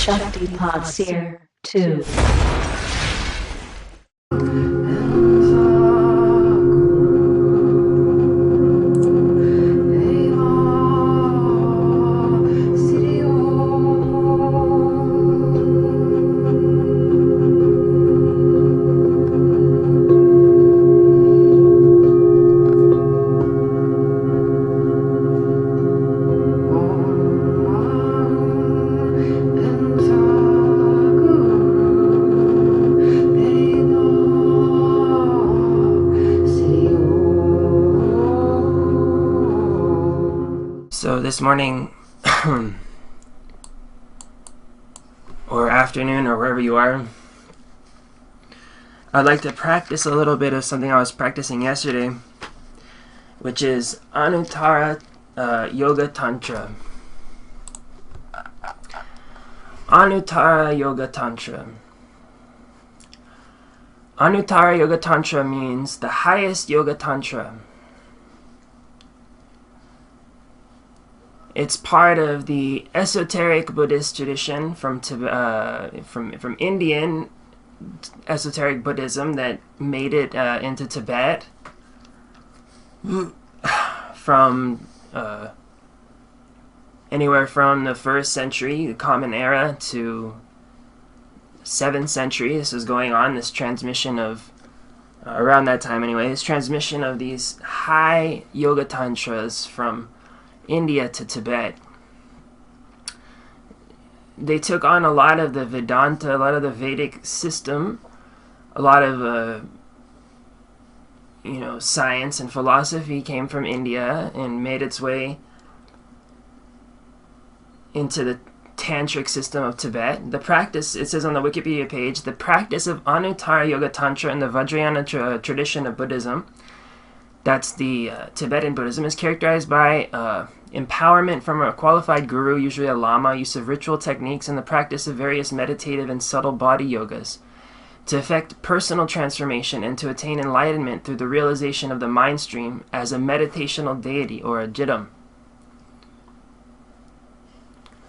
Shakti Seer 2. So this morning, or afternoon, or wherever you are, I'd like to practice a little bit of something I was practicing yesterday, which is Anuttara Yoga Tantra. Anuttara Yoga Tantra. Anuttara Yoga Tantra means the highest Yoga Tantra. It's part of the esoteric Buddhist tradition from Indian esoteric Buddhism that made it into Tibet from anywhere from the 1st century, the Common Era, to 7th century. This was going on, this transmission of, around that time anyway, this transmission of these high Yoga Tantras from India to Tibet. They took on a lot of the Vedanta, a lot of the Vedic system, a lot of science and philosophy came from India and made its way into the Tantric system of Tibet. The practice, it says on the Wikipedia page, the practice of Anuttara Yoga Tantra in the Vajrayana tradition of Buddhism, that's the Tibetan Buddhism, is characterized by empowerment from a qualified guru, usually a lama, use of ritual techniques, and the practice of various meditative and subtle body yogas to effect personal transformation and to attain enlightenment through the realization of the mind stream as a meditational deity or a jitam.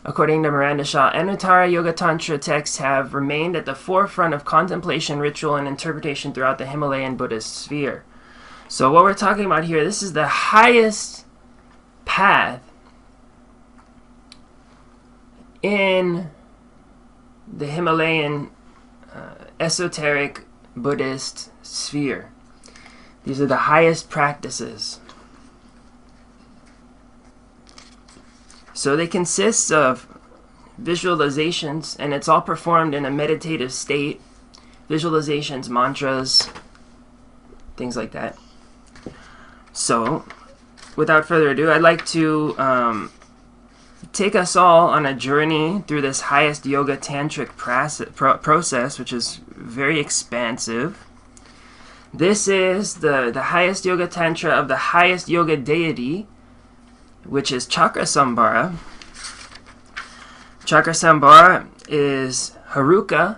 According to Miranda Shaw, Anuttara Yoga Tantra texts have remained at the forefront of contemplation, ritual, and interpretation throughout the Himalayan Buddhist sphere. So what we're talking about here, this is the highest path in the Himalayan esoteric Buddhist sphere. These are the highest practices. So they consist of visualizations, and it's all performed in a meditative state. Visualizations, mantras, things like that. So, without further ado, I'd like to take us all on a journey through this highest yoga tantric process, which is very expansive. This is the highest yoga tantra of the highest yoga deity, which is Chakrasambhara. Chakrasambhara is Heruka.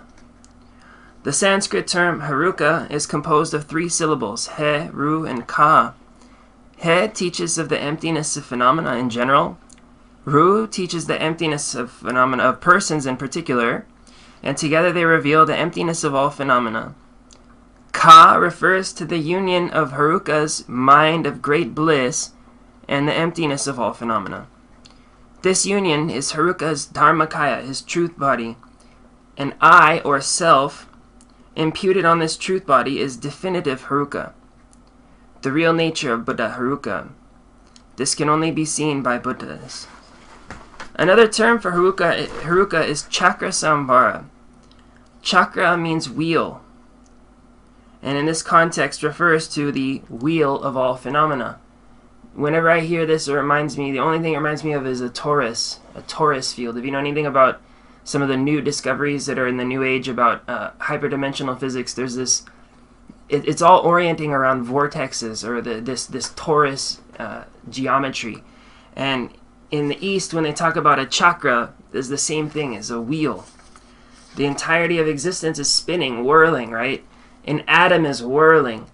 The Sanskrit term Heruka is composed of 3 syllables, he, ru, and ka. He teaches of the emptiness of phenomena in general. Ru teaches the emptiness of phenomena of persons in particular, and together they reveal the emptiness of all phenomena. Ka refers to the union of Heruka's mind of great bliss and the emptiness of all phenomena. This union is Heruka's dharmakaya, his truth body. An I, or self, imputed on this truth body is definitive Heruka, the real nature of Buddha Heruka. This can only be seen by Buddhas. Another term for Heruka is Chakrasambhara. Chakra means wheel, and in this context refers to the wheel of all phenomena. Whenever I hear this, it reminds me, the only thing it reminds me of is a torus field. If you know anything about some of the new discoveries that are in the new age about hyperdimensional physics, there's this, it's all orienting around vortexes, or this torus geometry. And in the East, when they talk about a chakra, it's the same thing as a wheel. The entirety of existence is spinning, whirling, right? An atom is whirling.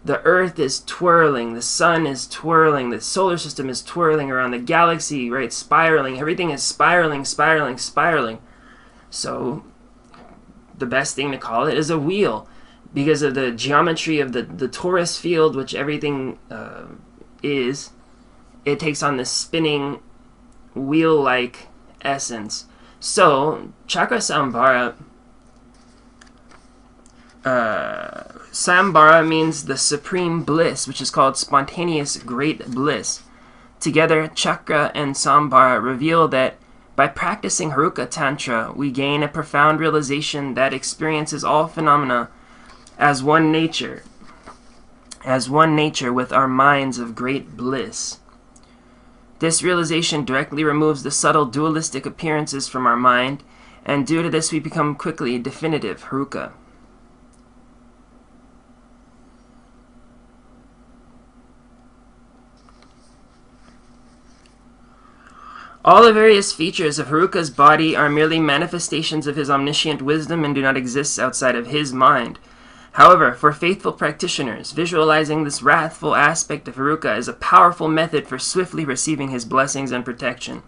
The earth is twirling. The sun is twirling. The solar system is twirling around. The galaxy, right, spiraling. Everything is spiraling, spiraling, spiraling. So the best thing to call it is a wheel, because of the geometry of the torus field, which everything is. It takes on this spinning wheel-like essence. So chakra sambhara, sambhara means the supreme bliss, which is called spontaneous great bliss. Together, chakra and sambhara reveal that by practicing Heruka Tantra, we gain a profound realization that experiences all phenomena as one nature with our minds of great bliss. This realization directly removes the subtle dualistic appearances from our mind, and due to this we become quickly definitive Heruka. All the various features of Heruka's body are merely manifestations of his omniscient wisdom and do not exist outside of his mind. However, for faithful practitioners, visualizing this wrathful aspect of Heruka is a powerful method for swiftly receiving his blessings and protection.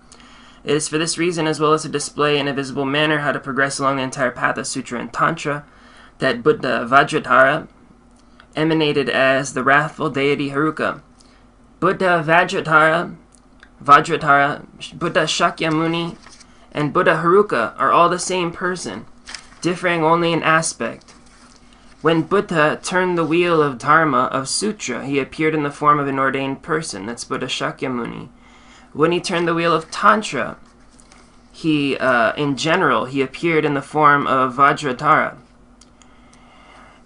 It is for this reason, as well as to display in a visible manner how to progress along the entire path of Sutra and Tantra, that Buddha Vajradhara emanated as the wrathful deity Heruka. Buddha Vajradhara, Buddha Shakyamuni, and Buddha Heruka are all the same person, differing only in aspect. When Buddha turned the wheel of Dharma, of Sutra, he appeared in the form of an ordained person. That's Buddha Shakyamuni. When he turned the wheel of Tantra, in general, he appeared in the form of Vajradhara.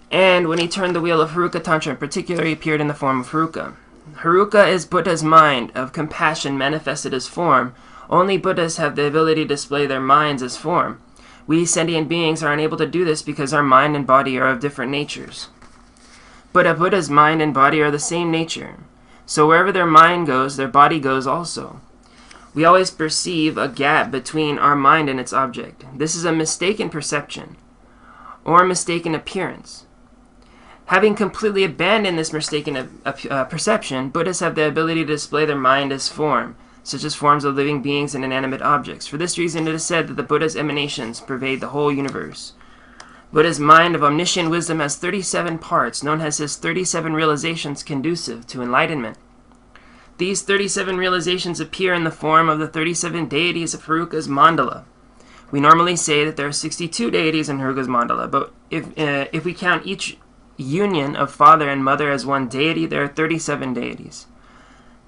And when he turned the wheel of Heruka Tantra in particular, he appeared in the form of Heruka. Heruka is Buddha's mind of compassion manifested as form. Only Buddhas have the ability to display their minds as form. We sentient beings are unable to do this because our mind and body are of different natures. But Buddha's mind and body are the same nature. So wherever their mind goes, their body goes also. We always perceive a gap between our mind and its object. This is a mistaken perception, or a mistaken appearance. Having completely abandoned this mistaken perception, Buddhas have the ability to display their mind as form, such as forms of living beings and inanimate objects. For this reason, it is said that the Buddha's emanations pervade the whole universe. Buddha's mind of omniscient wisdom has 37 parts, known as his 37 realizations conducive to enlightenment. These 37 realizations appear in the form of the 37 deities of Heruka's Mandala. We normally say that there are 62 deities in Heruka's Mandala, but if we count each union of father and mother as one deity, there are 37 deities.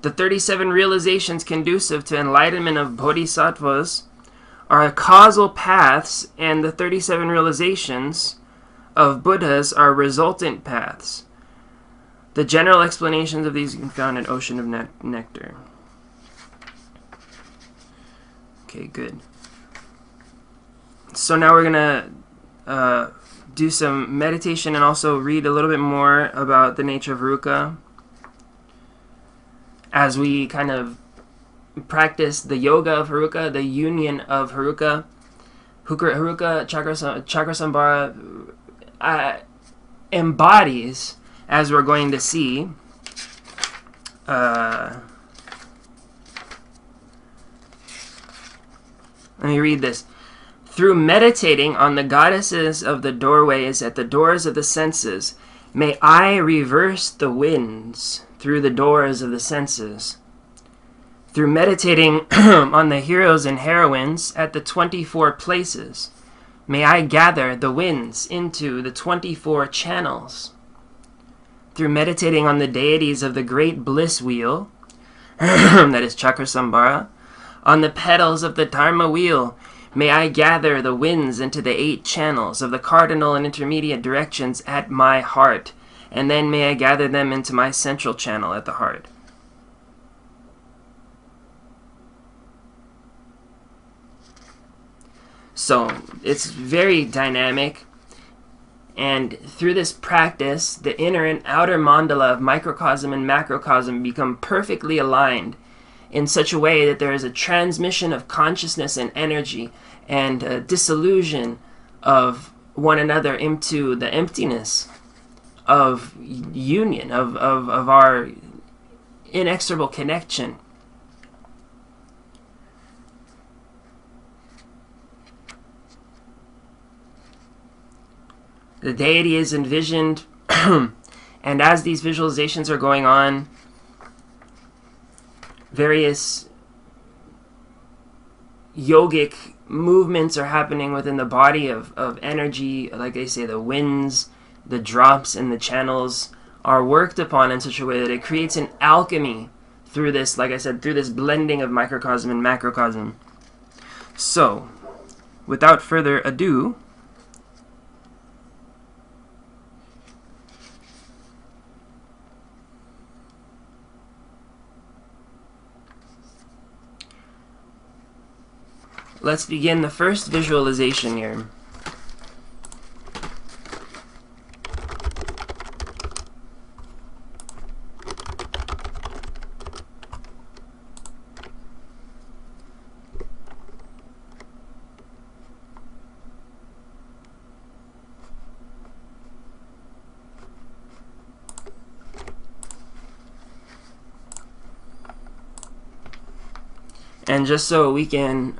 The 37 realizations conducive to enlightenment of bodhisattvas are causal paths, and the 37 realizations of Buddhas are resultant paths. The general explanations of these can be found in Ocean of Nectar. Okay, good. So now we're going to do some meditation and also read a little bit more about the nature of Heruka as we kind of practice the yoga of Heruka, the union of Heruka. Heruka Chakra Sambhara embodies, as we're going to see, let me read this. Through meditating on the goddesses of the doorways at the doors of the senses, may I reverse the winds through the doors of the senses. Through meditating on the heroes and heroines at the 24 places, may I gather the winds into the 24 channels. Through meditating on the deities of the great bliss wheel, that is Chakra Sambhara, on the petals of the Dharma wheel, may I gather the winds into the 8 channels of the cardinal and intermediate directions at my heart, and then may I gather them into my central channel at the heart. So it's very dynamic, and through this practice, the inner and outer mandala of microcosm and macrocosm become perfectly aligned in such a way that there is a transmission of consciousness and energy and a dissolution of one another into the emptiness of union, of our inexorable connection. The deity is envisioned, and as these visualizations are going on, various yogic movements are happening within the body of energy. Like they say, the winds, the drops, and the channels are worked upon in such a way that it creates an alchemy through this, like I said, through this blending of microcosm and macrocosm. So, without further ado, let's begin the first visualization here. And just so we can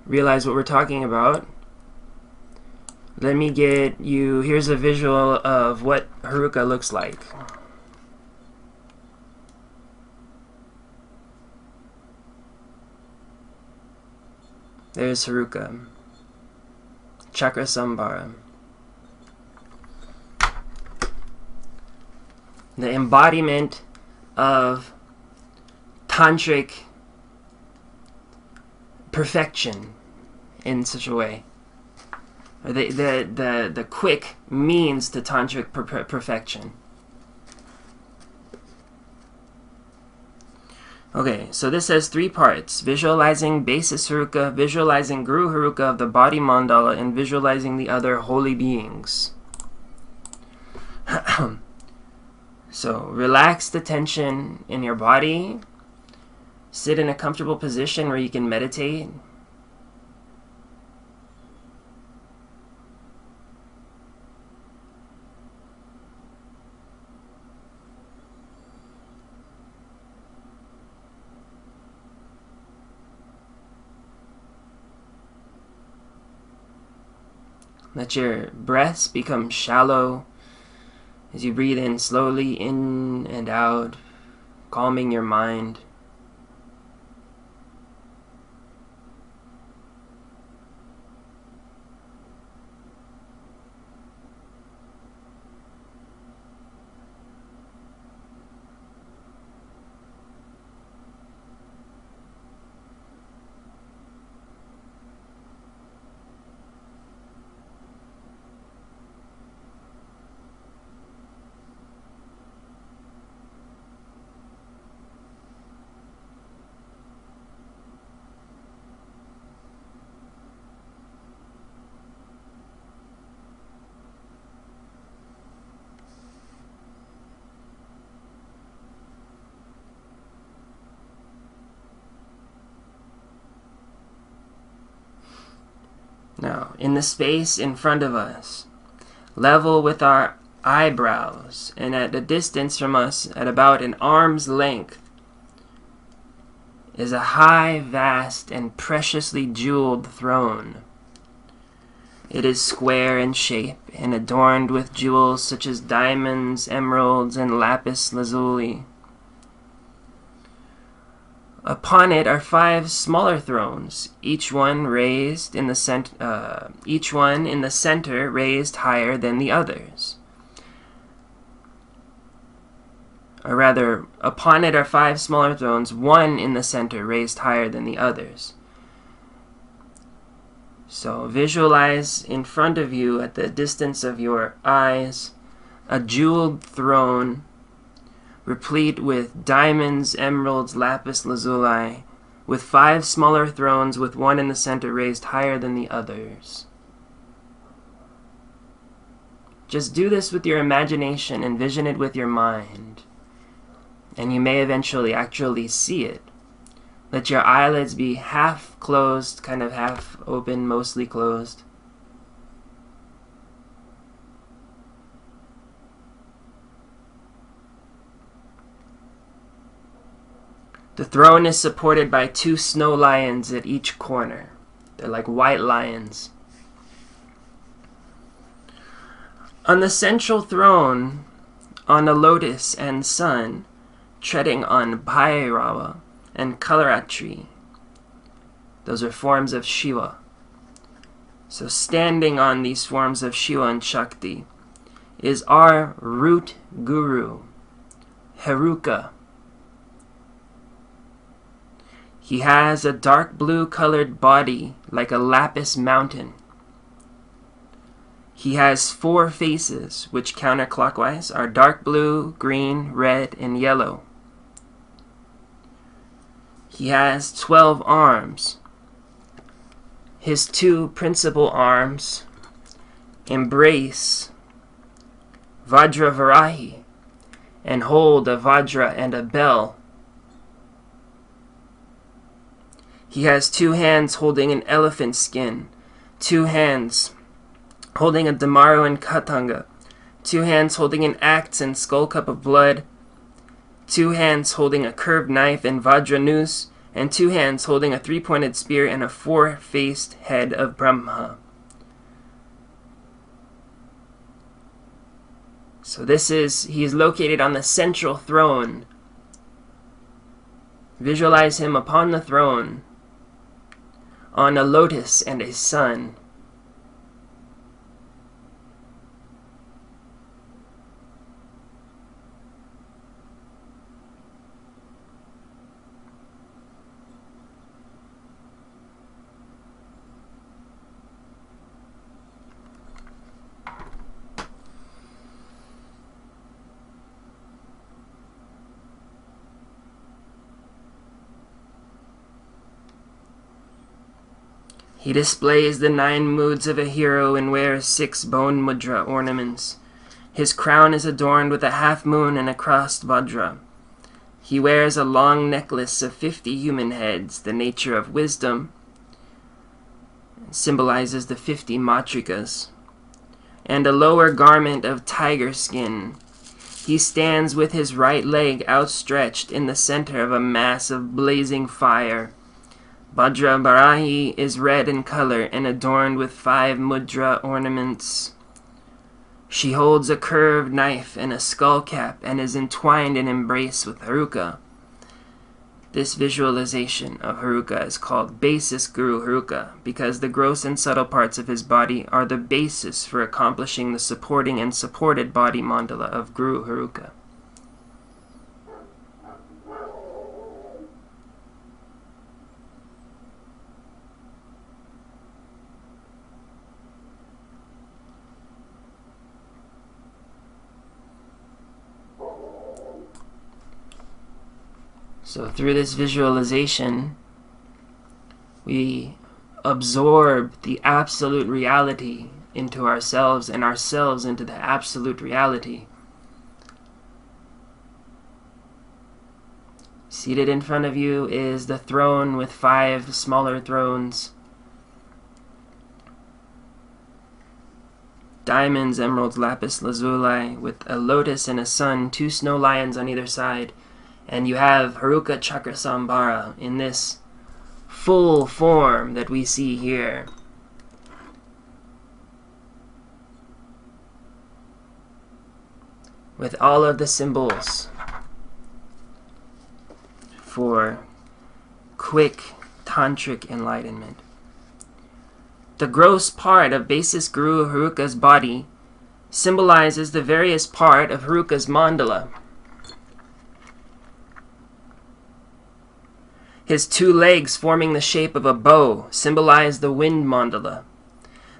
realize what we're talking about, let me get you, here's a visual of what Heruka looks like. There's Heruka, Chakra Sambhara. The embodiment of tantric perfection in such a way. The quick means to tantric perfection. Okay, so this has 3 parts: visualizing basis Heruka, visualizing Guru Heruka of the body mandala, and visualizing the other holy beings. So relax the tension in your body. Sit in a comfortable position where you can meditate. Let your breaths become shallow as you breathe in slowly in and out, calming your mind. Now, in the space in front of us, level with our eyebrows, and at a distance from us, at about an arm's length, is a high, vast, and preciously jeweled throne. It is square in shape and adorned with jewels such as diamonds, emeralds, and lapis lazuli. Upon it are 5 smaller thrones, each one in the center raised higher than the others. Or rather, upon it are 5 smaller thrones, one in the center raised higher than the others. So visualize in front of you, at the distance of your eyes, a jeweled throne replete with diamonds, emeralds, lapis lazuli, with 5 smaller thrones, with one in the center raised higher than the others. Just do this with your imagination, envision it with your mind, and you may eventually actually see it. Let your eyelids be half closed, kind of half open, mostly closed. The throne is supported by 2 snow lions at each corner. They're like white lions. On the central throne, on a lotus and sun, treading on Bhairava and Kalaratri. Those are forms of Shiva. So standing on these forms of Shiva and Shakti is our root guru, Heruka. He has a dark blue colored body like a lapis mountain. He has 4 faces, which counterclockwise are dark blue, green, red, and yellow. He has 12 arms. His 2 principal arms embrace Vajravarahi and hold a Vajra and a bell. He has 2 hands holding an elephant skin, 2 hands holding a Damaru and Katanga, 2 hands holding an axe and skull cup of blood, 2 hands holding a curved knife and Vajra noose, and 2 hands holding a 3-pointed spear and a 4-faced head of Brahma. So he is located on the central throne. Visualize him upon the throne, on a lotus and a sun. He displays the 9 moods of a hero and wears 6 bone mudra ornaments. His crown is adorned with a half moon and a crossed vajra. He wears a long necklace of 50 human heads, the nature of wisdom, symbolizes the 50 matrikas, and a lower garment of tiger skin. He stands with his right leg outstretched in the center of a mass of blazing fire. Vajrabarahi is red in color and adorned with 5 mudra ornaments. She holds a curved knife and a skull cap and is entwined in embrace with Heruka. This visualization of Heruka is called Basis Guru Heruka because the gross and subtle parts of his body are the basis for accomplishing the supporting and supported body mandala of Guru Heruka. So through this visualization, we absorb the absolute reality into ourselves and ourselves into the absolute reality. Seated in front of you is the throne with 5 smaller thrones. Diamonds, emeralds, lapis lazuli, with a lotus and a sun, 2 snow lions on either side. And you have Heruka Chakrasambhara in this full form that we see here. With all of the symbols for quick tantric enlightenment. The gross part of Basis Guru Heruka's body symbolizes the various part of Heruka's mandala. His 2 legs forming the shape of a bow symbolize the wind mandala.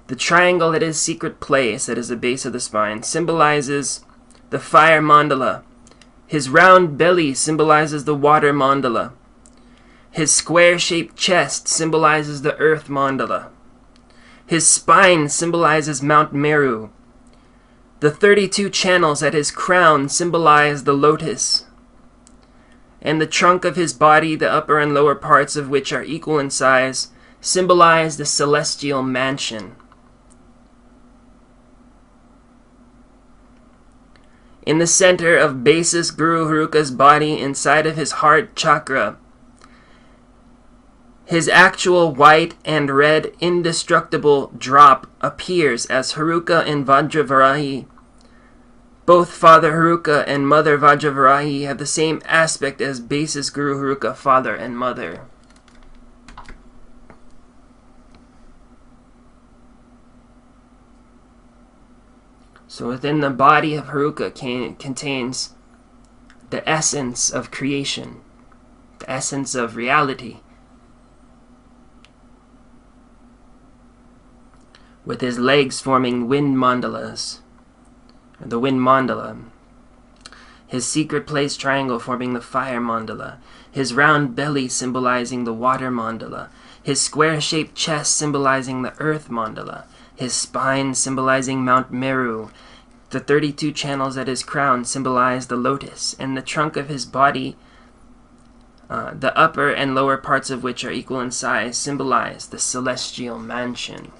The triangle at his secret place, that is the base of the spine, symbolizes the fire mandala. His round belly symbolizes the water mandala. His square-shaped chest symbolizes the earth mandala. His spine symbolizes Mount Meru. The 32 channels at his crown symbolize the lotus. And the trunk of his body, the upper and lower parts of which are equal in size, symbolize the celestial mansion. In the center of Basis Guru Heruka's body, inside of his heart chakra, his actual white and red indestructible drop appears as Heruka and Vajravarahi Both Father Heruka and Mother Vajravarahi have the same aspect as basis Guru Heruka, Father and Mother. So within the body of Heruka contains the essence of creation, the essence of reality. With his legs forming wind mandalas, or the wind mandala, his secret place triangle forming the fire mandala, his round belly symbolizing the water mandala, his square-shaped chest symbolizing the earth mandala, his spine symbolizing Mount Meru, the 32 channels at his crown symbolize the lotus, and the trunk of his body, the upper and lower parts of which are equal in size, symbolize the celestial mansion.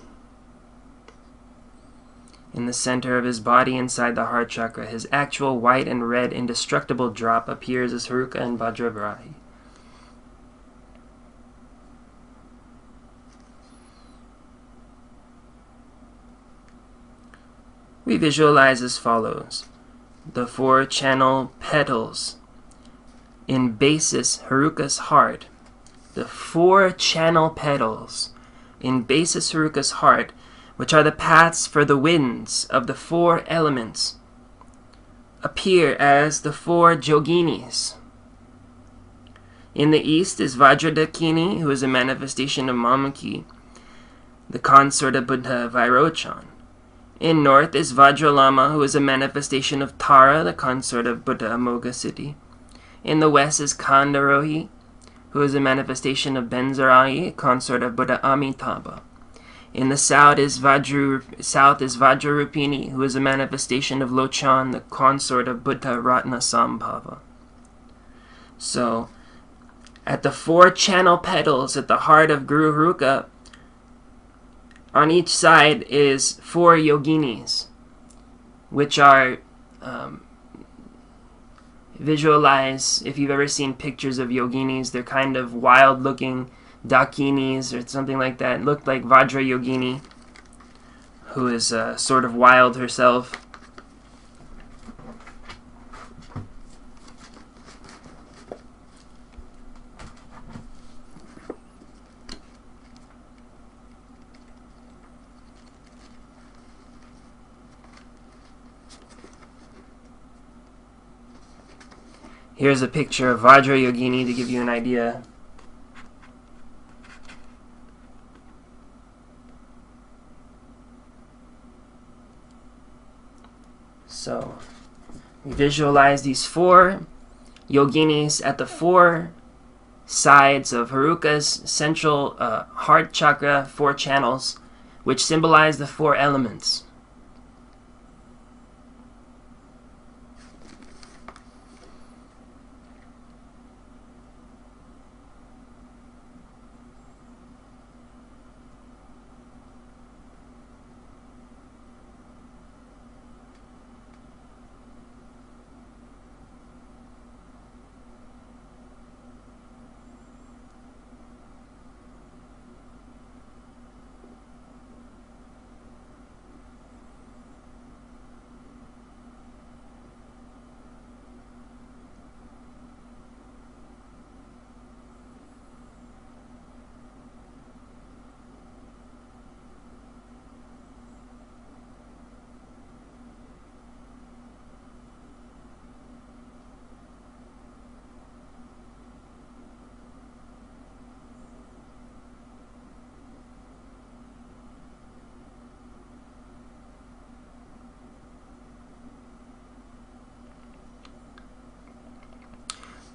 In the center of his body, inside the heart chakra, his actual white and red indestructible drop appears as Heruka and Vajravarahi. We visualize as follows: the 4-channel petals in basis Heruka's heart. The 4-channel petals in basis Heruka's heart, which are the paths for the winds of the 4 elements, appear as the 4 yoginis. In the east is Vajradakini, who is a manifestation of Mamaki, the consort of Buddha Vairochan. In north is Vajralama, who is a manifestation of Tara, the consort of Buddha Amoghasiddhi. In the west is Kandarohi, who is a manifestation of Benzarayi, consort of Buddha Amitabha. In the south is Vajrarupini, who is a manifestation of Lochan, the consort of Buddha Ratnasambhava. So, at the 4-channel petals at the heart of Guru Heruka, on each side is 4 yoginis, which are visualize, if you've ever seen pictures of yoginis, they're kind of wild-looking dakinis or something like that. It looked like Vajra Yogini, who is sort of wild herself. Here's a picture of Vajra Yogini to give you an idea. So, we visualize these 4 yoginis at the 4 sides of Heruka's central heart chakra, 4 channels, which symbolize the 4 elements.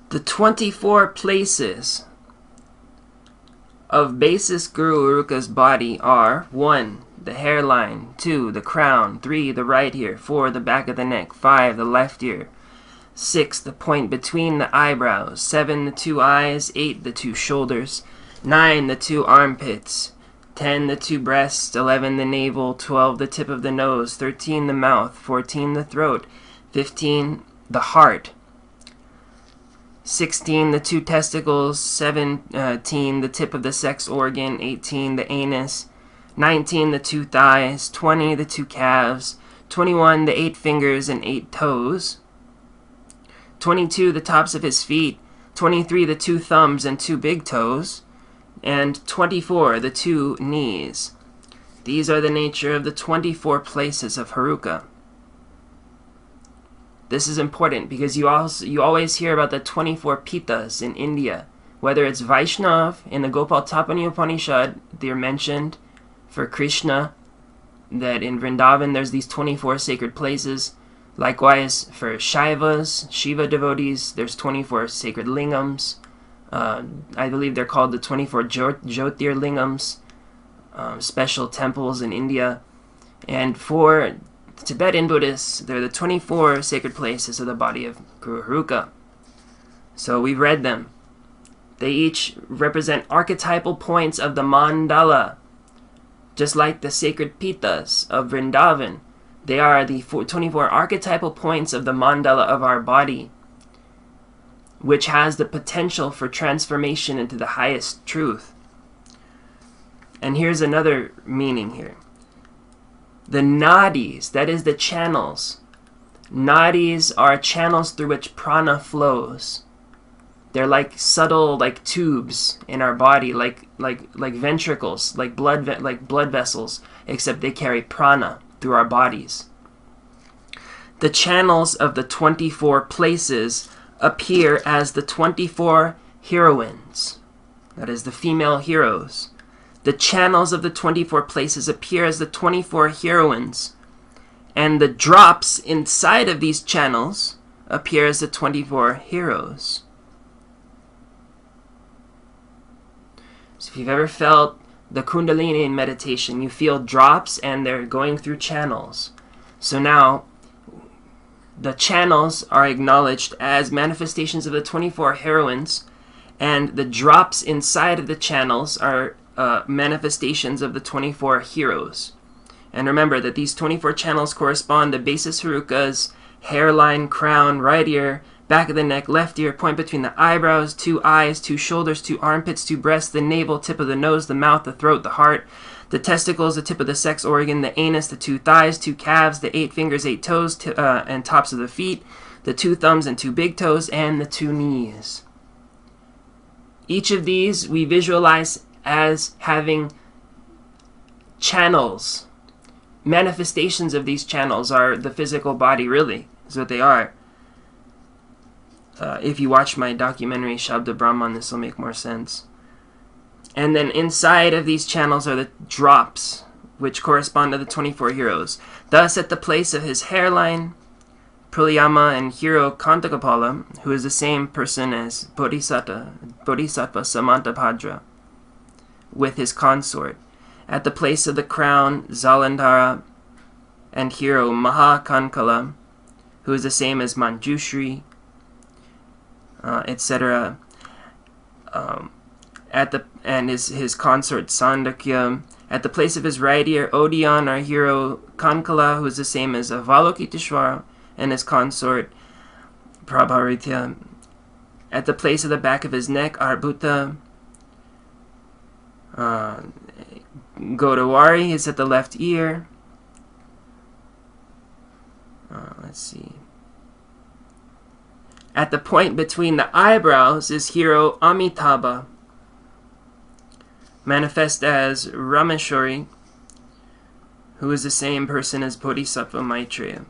The 24 places of basis Guru Heruka's body are 1. The hairline, 2. The crown, 3. The right ear, 4. The back of the neck, 5. The left ear, 6. The point between the eyebrows, 7. The 2 eyes, 8. The 2 shoulders, 9. The 2 armpits, 10. The 2 breasts, 11. The navel, 12. The tip of the nose, 13. The mouth, 14. The throat, 15. The heart, 16. The 2 testicles, 17. The tip of the sex organ, 18. The anus, 19. The 2 thighs, 20. The 2 calves, 21, the 8 fingers and 8 toes. 22, the tops of his feet. 23, the 2 thumbs and 2 big toes. And 24, the 2 knees. These are the nature of the 24 places of Heruka. This is important because you always hear about the 24 pitas in India. Whether it's Vaishnav in the Gopal Tapani Upanishad, they're mentioned for Krishna, that in Vrindavan there's these 24 sacred places. Likewise, for Shaivas, Shiva devotees, there's 24 sacred lingams. I believe they're called the 24 Jyotir lingams, special temples in India. And for Tibetan Buddhists, they're the 24 sacred places of the body of Guru Heruka. So we've read them. They each represent archetypal points of the Mandala, just like the sacred pitas of Vrindavan. They are the 24 archetypal points of the mandala of our body, which has the potential for transformation into the highest truth. And here's another meaning here. The nadis, that is the channels. Nadis are channels through which prana flows. They're like subtle, like tubes in our body, like ventricles, like blood vessels, except they carry prana through our bodies. The channels of the 24 places appear as the 24 heroines, that is the female heroes. The channels of the 24 places appear as the 24 heroines, and the drops inside of these channels appear as the 24 heroes. So if you've ever felt the Kundalini in meditation, you feel drops and they're going through channels. So now, the channels are acknowledged as manifestations of the 24 heroines, and the drops inside of the channels are manifestations of the 24 heroes. And remember that these 24 channels correspond to basis Heruka's hairline, crown, right ear, back of the neck, left ear, point between the eyebrows, 2 eyes, 2 shoulders, 2 armpits, 2 breasts, the navel, tip of the nose, the mouth, the throat, the heart, the testicles, the tip of the sex organ, the anus, the 2 thighs, 2 calves, the 8 fingers, 8 toes, and tops of the feet, the 2 thumbs and 2 big toes, and the 2 knees. Each of these we visualize as having channels. Manifestations of these channels are the physical body, really, is what they are. If you watch my documentary Shabda Brahman, this will make more sense. And then inside of these channels are the drops, which correspond to the 24 heroes. Thus, at the place of his hairline, Pralyama and hero Kantakapala, who is the same person as Bodhisattva Samantabhadra, with his consort. At the place of the crown, Zalandhara and hero Mahakankala, who is the same as Manjushri, etc. And his consort Sandakya. At the place of his right ear, Odion, our hero Kankala, who is the same as Avalokiteshvara, and his consort Prabharitya. At the place of the back of his neck, Arbhuta. Godawari is at the left ear. Let's see. At the point between the eyebrows is hero Amitabha, manifest as Rameshwari, who is the same person as Bodhisattva Maitreya,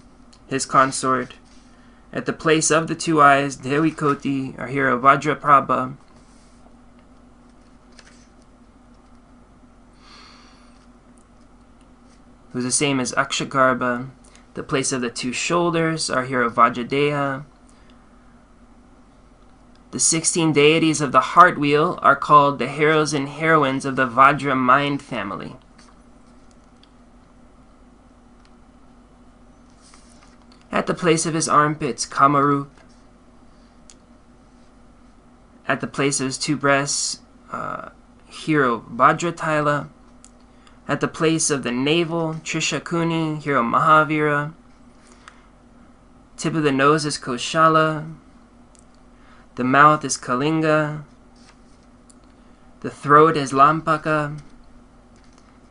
his consort. At the place of the 2 eyes, Devikoti, our hero Vajraprabha. Who's the same as Akshagarbha. The place of the 2 shoulders, our hero Vajradeha. The 16 deities of the heart wheel are called the heroes and heroines of the Vajra mind family. At the place of his armpits, Kamarup. At the place of his 2 breasts, hero Bhadrataila. At the place of the navel, Trishakuni, hero Mahavira. Tip of the nose is Koshala. The mouth is Kalinga. The throat is Lampaka.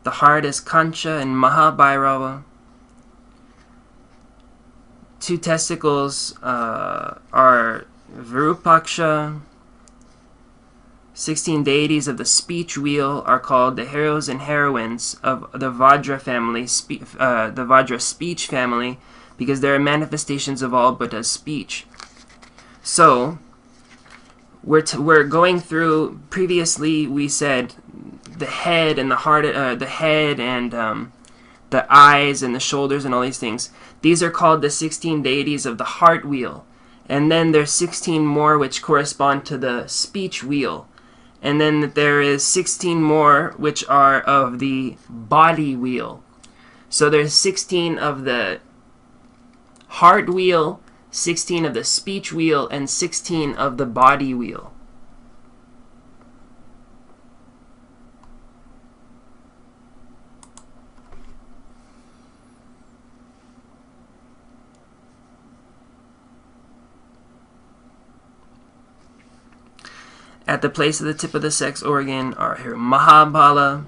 The heart is Kancha and Mahabhairava. two testicles are Virupaksha. 16 deities of the speech wheel are called the heroes and heroines of the Vajra family, the Vajra speech family, because they are manifestations of all Buddha's speech. So, we're going through. Previously, we said the head and the heart, the head and the eyes and the shoulders and all these things. These are called the 16 deities of the heart wheel, and then there's 16 more which correspond to the speech wheel. And then there is 16 more which are of the body wheel. So there's 16 of the heart wheel, 16 of the speech wheel, and 16 of the body wheel. At the place of the tip of the sex organ are here Mahabala.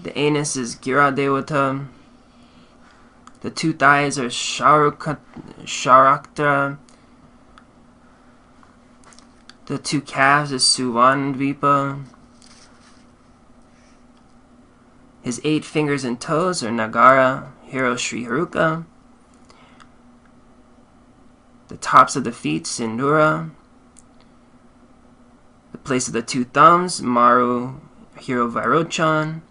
The anus is Gira Devata. The two thighs are Sharakta. The two calves is Suvanvipa. His 8 fingers and toes are Nagara, Hero Sri Heruka. The tops of the feet, Sindura. The place of the 2 thumbs, Maru, Hero Vairochan.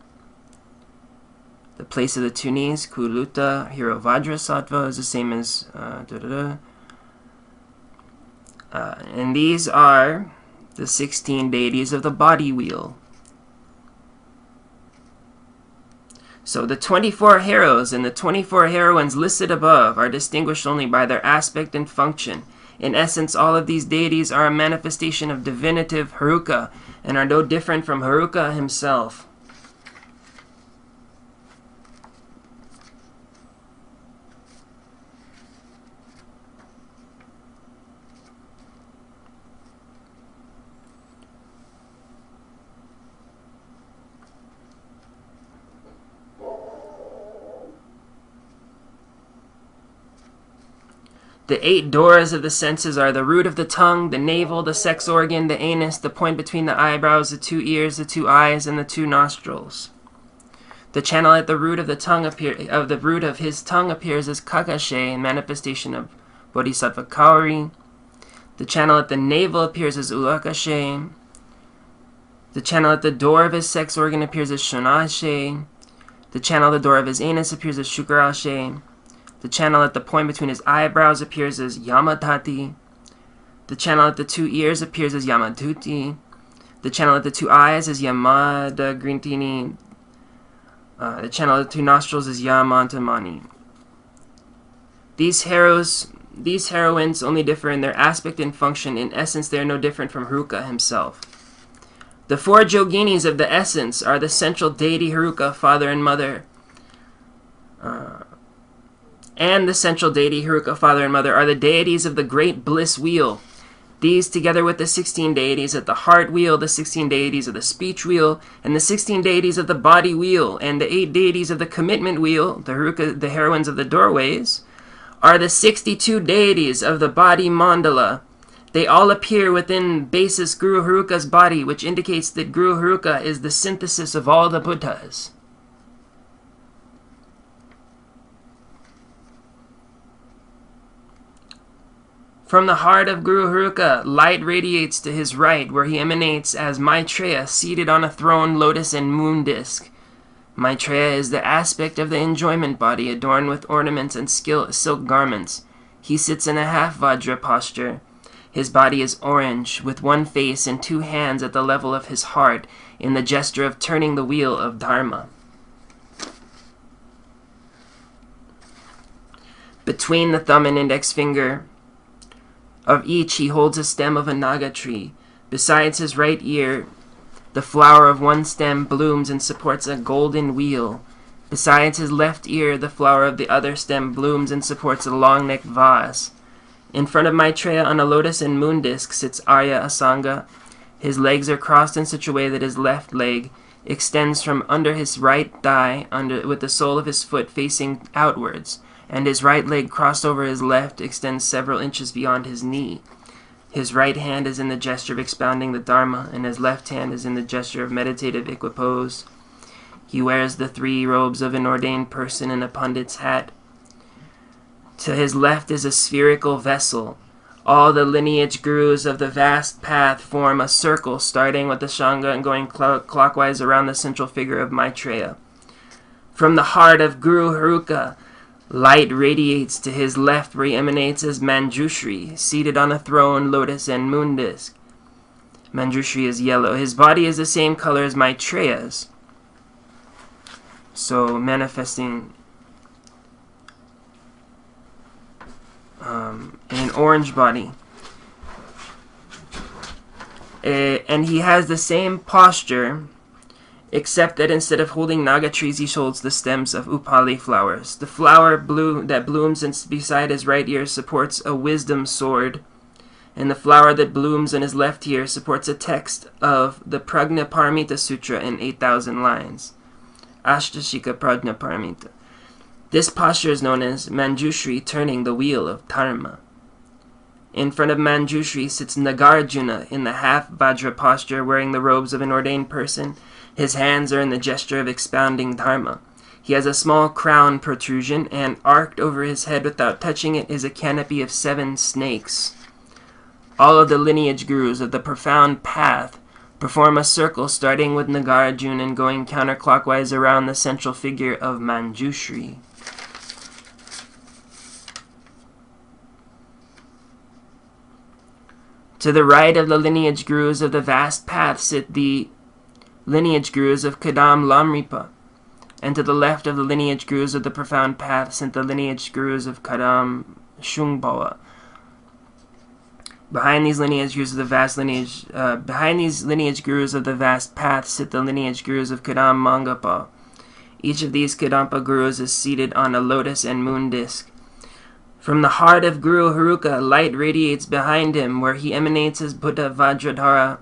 The place of the 2 knees, Kuluta, Hero Vajrasattva, is the same as and these are the 16 deities of the body wheel. So the 24 heroes and the 24 heroines listed above are distinguished only by their aspect and function. In essence, all of these deities are a manifestation of divinative Heruka and are no different from Heruka himself. The 8 doors of the senses are the root of the tongue, the navel, the sex organ, the anus, the point between the eyebrows, the 2 ears, the 2 eyes, and the 2 nostrils. The channel at the root of the tongue root of his tongue appears as Kakashe, manifestation of Bodhisattva Kauri. The channel at the navel appears as Ulakashe. The channel at the door of his sex organ appears as Shonashe. The channel at the door of his anus appears as Shukrashe. The channel at the point between his eyebrows appears as Yamatati. The channel at the 2 ears appears as Yamaduti. The channel at the 2 eyes is Yamada Grintini. The channel at the 2 nostrils is Yamantamani. These heroines only differ in their aspect and function. In essence, they are no different from Heruka himself. The 4 yoginis of the essence are the central deity Heruka, father and mother. And the central deity Heruka, father and mother, are the deities of the great bliss wheel. These, together with the 16 deities at the heart wheel, the 16 deities of the speech wheel, and the 16 deities of the body wheel, and the 8 deities of the commitment wheel, the Heruka, the heroines of the doorways, are the 62 deities of the body mandala. They all appear within basis Guru Heruka's body, which indicates that Guru Heruka is the synthesis of all the Buddhas. From the heart of Guru Heruka, light radiates to his right, where he emanates as Maitreya, seated on a throne, lotus, and moon disk. Maitreya is the aspect of the enjoyment body, adorned with ornaments and silk garments. He sits in a half Vajra posture. His body is orange, with 1 face and 2 hands at the level of his heart, in the gesture of turning the wheel of Dharma. Between the thumb and index finger of each, he holds a stem of a naga tree. Besides his right ear, the flower of 1 stem blooms and supports a golden wheel. Besides his left ear, the flower of the other stem blooms and supports a long-necked vase. In front of Maitreya on a lotus and moon disk sits Arya Asanga. His legs are crossed in such a way that his left leg extends from under his right thigh with the sole of his foot facing outwards, and his right leg crossed over his left extends several inches beyond his knee. His right hand is in the gesture of expounding the Dharma, and his left hand is in the gesture of meditative equipoise. He wears the 3 robes of an ordained person and a pundit's hat. To his left is a spherical vessel. All the lineage gurus of the vast path form a circle, starting with the Shanga and going clockwise around the central figure of Maitreya. From the heart of Guru Heruka, light radiates to his left, where he emanates as Manjushri, seated on a throne, lotus, and moon disk. Manjushri is yellow. His body is the same color as Maitreya's, so manifesting an orange body. And he has the same posture, except that instead of holding naga trees, he holds the stems of upali flowers. The flower that blooms beside his right ear supports a wisdom sword, and the flower that blooms in his left ear supports a text of the Prajna Paramita Sutra in 8,000 lines. Ashtashika Prajna Paramita. This posture is known as Manjushri, turning the wheel of Dharma. In front of Manjushri sits Nagarjuna in the half Vajra posture, wearing the robes of an ordained person. His hands are in the gesture of expounding Dharma. He has a small crown protrusion, and arched over his head without touching it is a canopy of 7 snakes. All of the lineage gurus of the profound path perform a circle, starting with Nagarjuna and going counterclockwise around the central figure of Manjushri. To the right of the lineage gurus of the vast path sit the lineage gurus of Kadam Lamripa, and to the left of the lineage gurus of the profound path sit the lineage gurus of Kadam Shungbala. Behind these lineage gurus of the vast path sit the lineage gurus of Kadam Mangapa. Each of these Kadampa gurus is seated on a lotus and moon disk. From the heart of Guru Heruka, light radiates behind him, where he emanates as Buddha Vajradhara,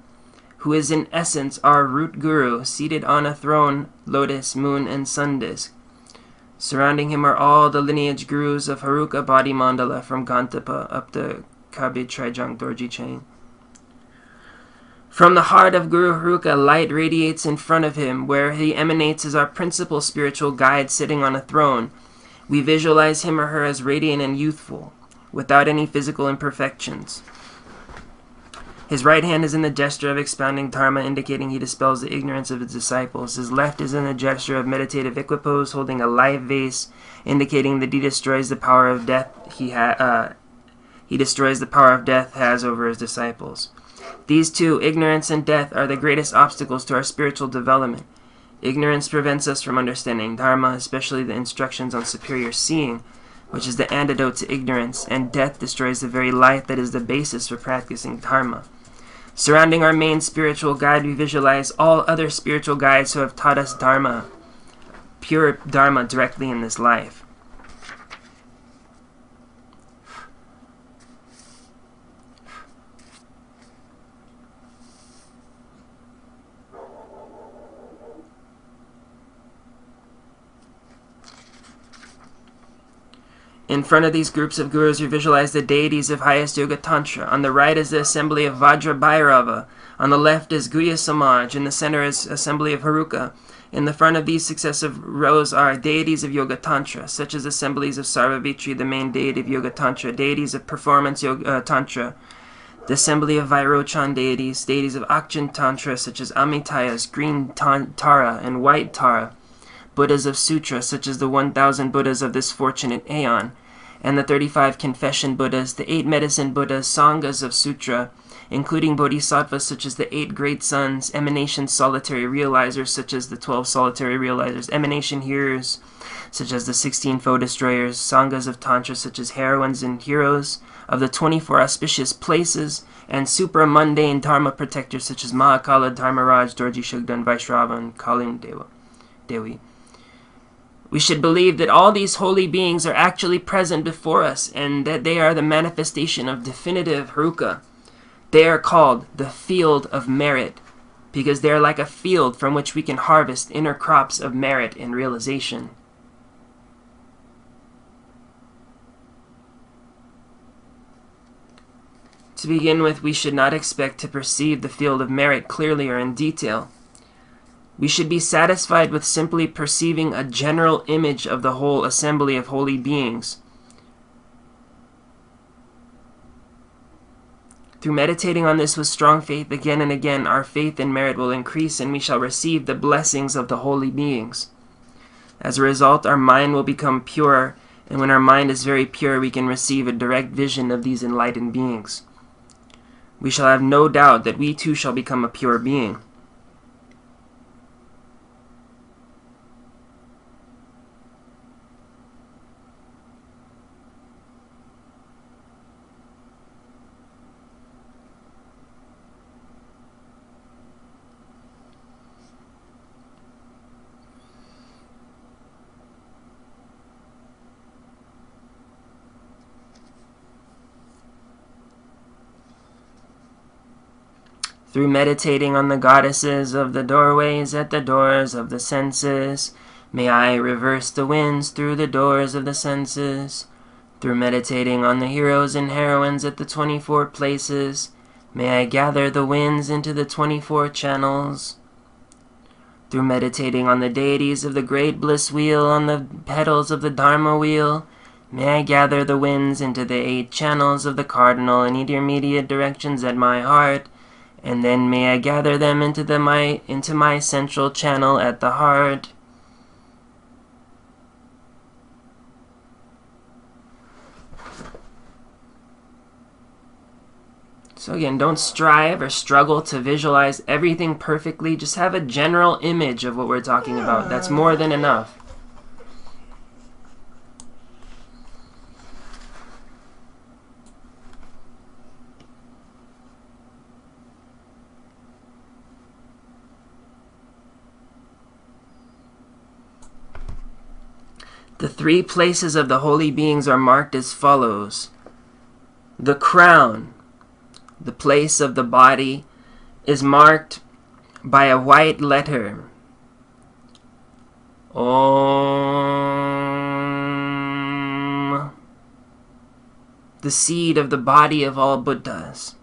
who is in essence our root guru, seated on a throne, lotus, moon, and sun disk. Surrounding him are all the lineage gurus of Heruka body mandala, from Gantapa up the Kabit Trijang Dorji chain. From the heart of Guru Heruka, light radiates in front of him, where he emanates as our principal spiritual guide sitting on a throne. We visualize him or her as radiant and youthful, without any physical imperfections. His right hand is in the gesture of expounding Dharma, indicating he dispels the ignorance of his disciples. His left is in the gesture of meditative equipoise, holding a live vase, indicating that he destroys the power of death has over his disciples. These two, ignorance and death, are the greatest obstacles to our spiritual development. Ignorance prevents us from understanding Dharma, especially the instructions on superior seeing, which is the antidote to ignorance, and death destroys the very light that is the basis for practicing Dharma. Surrounding our main spiritual guide, we visualize all other spiritual guides who have taught us Dharma, pure Dharma, directly in this life. In front of these groups of gurus, we visualize the deities of Highest Yoga Tantra. On the right is the assembly of Vajra Bhairava. On the left is Guhya Samaj. In the center is assembly of Heruka. In the front of these successive rows are deities of Yoga Tantra, such as assemblies of Sarvavitri, the main deity of Yoga Tantra, deities of Performance Yoga Tantra, the assembly of Vairochan deities, deities of Akchan Tantra, such as Amitayas, Green Tara, and White Tara, Buddhas of Sutra, such as the 1,000 Buddhas of this fortunate aeon, and the 35 Confession Buddhas, the 8 Medicine Buddhas, Sanghas of Sutra, including Bodhisattvas such as the 8 Great Sons, Emanation Solitary Realizers such as the 12 Solitary Realizers, Emanation Hearers such as the 16 Foe Destroyers, Sanghas of Tantra such as Heroines and Heroes of the 24 Auspicious Places, and supra-mundane Dharma Protectors such as Mahakala, Dharmaraj, Dorji Shugdan, Vaishrava, and Kalin Dewi. We should believe that all these holy beings are actually present before us, and that they are the manifestation of definitive Heruka. They are called the field of merit, because they are like a field from which we can harvest inner crops of merit and realization. To begin with, we should not expect to perceive the field of merit clearly or in detail. We should be satisfied with simply perceiving a general image of the whole assembly of holy beings. Through meditating on this with strong faith again and again, our faith in merit will increase and we shall receive the blessings of the holy beings. As a result, our mind will become pure, and when our mind is very pure, we can receive a direct vision of these enlightened beings. We shall have no doubt that we too shall become a pure being. Through meditating on the goddesses of the doorways at the doors of the senses, may I reverse the winds through the doors of the senses. Through meditating on the heroes and heroines at the 24 places, may I gather the winds into the 24 channels. Through meditating on the deities of the great bliss wheel on the petals of the Dharma wheel, may I gather the winds into the 8 channels of the cardinal and intermediate directions at my heart, and then may I gather them into my central channel at the heart. So again, don't strive or struggle to visualize everything perfectly. Just have a general image of what we're talking about. That's more than enough. The 3 places of the holy beings are marked as follows. The crown, the place of the body, is marked by a white letter. Om. The seed of the body of all Buddhas.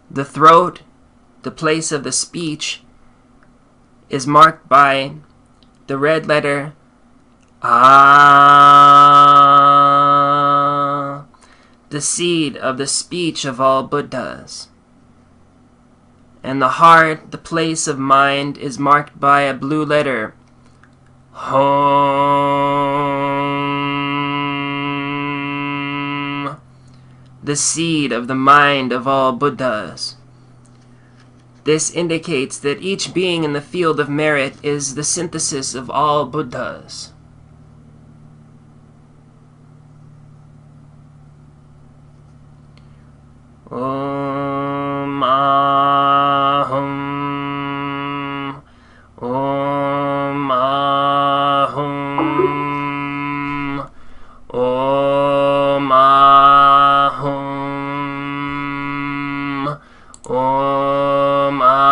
The throat, the place of the speech, is marked by the red letter Ah, the seed of the speech of all Buddhas. And the heart, the place of mind, is marked by a blue letter Hom, the seed of the mind of all Buddhas. This indicates that each being in the field of merit is the synthesis of all Buddhas. Om Ahum. Om Ahum. Om Ahum. Om Ahum.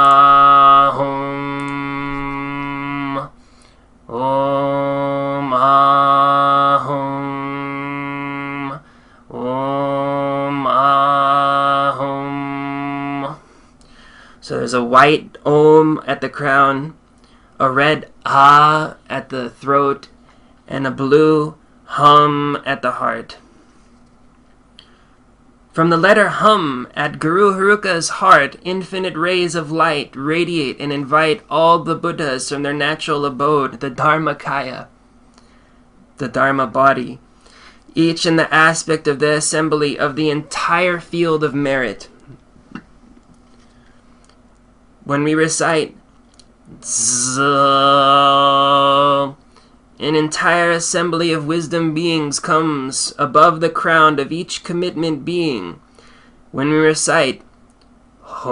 Om Ahum. Om Ahum. So there's a white Om at the crown, a red Ah at the throat, and a blue Hum at the heart. From the letter Hum at Guru Heruka's heart, infinite rays of light radiate and invite all the Buddhas from their natural abode, the Dharmakaya, the Dharma body, each in the aspect of the assembly of the entire field of merit. When we recite Zzz, an entire assembly of wisdom beings comes above the crown of each commitment being. When we recite Hom,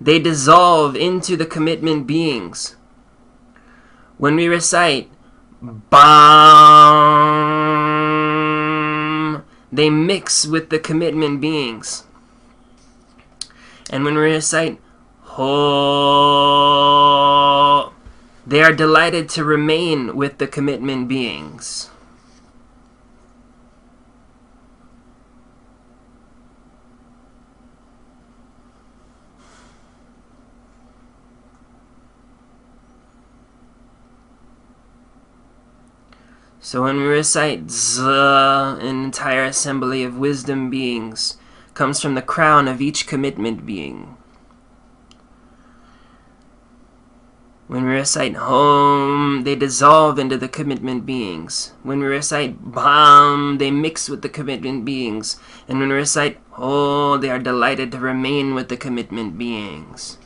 they dissolve into the commitment beings. When we recite Bam, they mix with the commitment beings. And when we recite Ho, they are delighted to remain with the commitment beings. So when we recite Z, an entire assembly of wisdom beings comes from the crown of each commitment being. When we recite Hom, they dissolve into the commitment beings. When we recite Bam, they mix with the commitment beings. And when we recite Ho, they are delighted to remain with the commitment beings.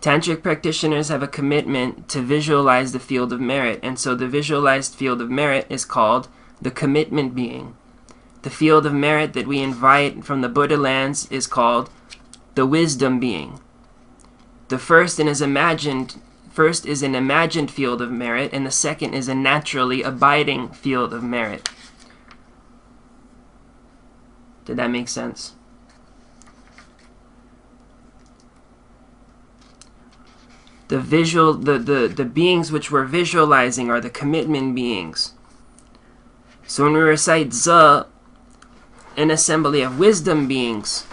Tantric practitioners have a commitment to visualize the field of merit, and so the visualized field of merit is called the commitment being. The field of merit that we invite from the Buddha lands is called the wisdom being. The first is an imagined field of merit, and the second is a naturally abiding field of merit. Did that make sense? The beings which we're visualizing are the commitment beings. So when we recite Z, an assembly of wisdom beings,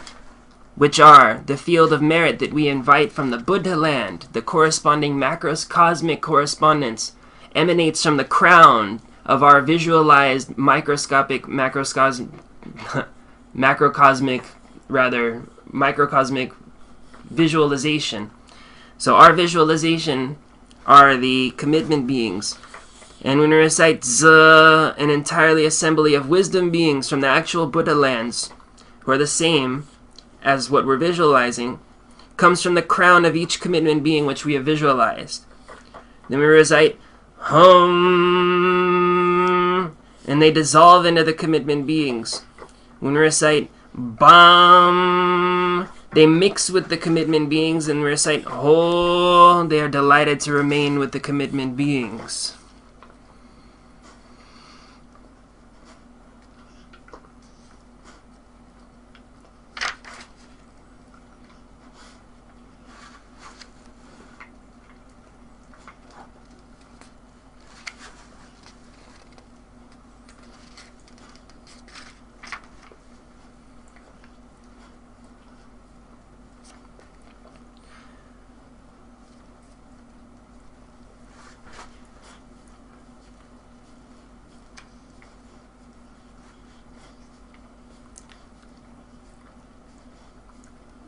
which are the field of merit that we invite from the Buddha land, the corresponding macrocosmic correspondence emanates from the crown of our visualized microcosmic visualization. So our visualization are the commitment beings. And when we recite Z, an entirely assembly of wisdom beings from the actual Buddha lands, who are the same as what we're visualizing, comes from the crown of each commitment being which we have visualized. Then we recite Hum, and they dissolve into the commitment beings. When we recite Bam, they mix with the commitment beings, and we recite Ho, they are delighted to remain with the commitment beings.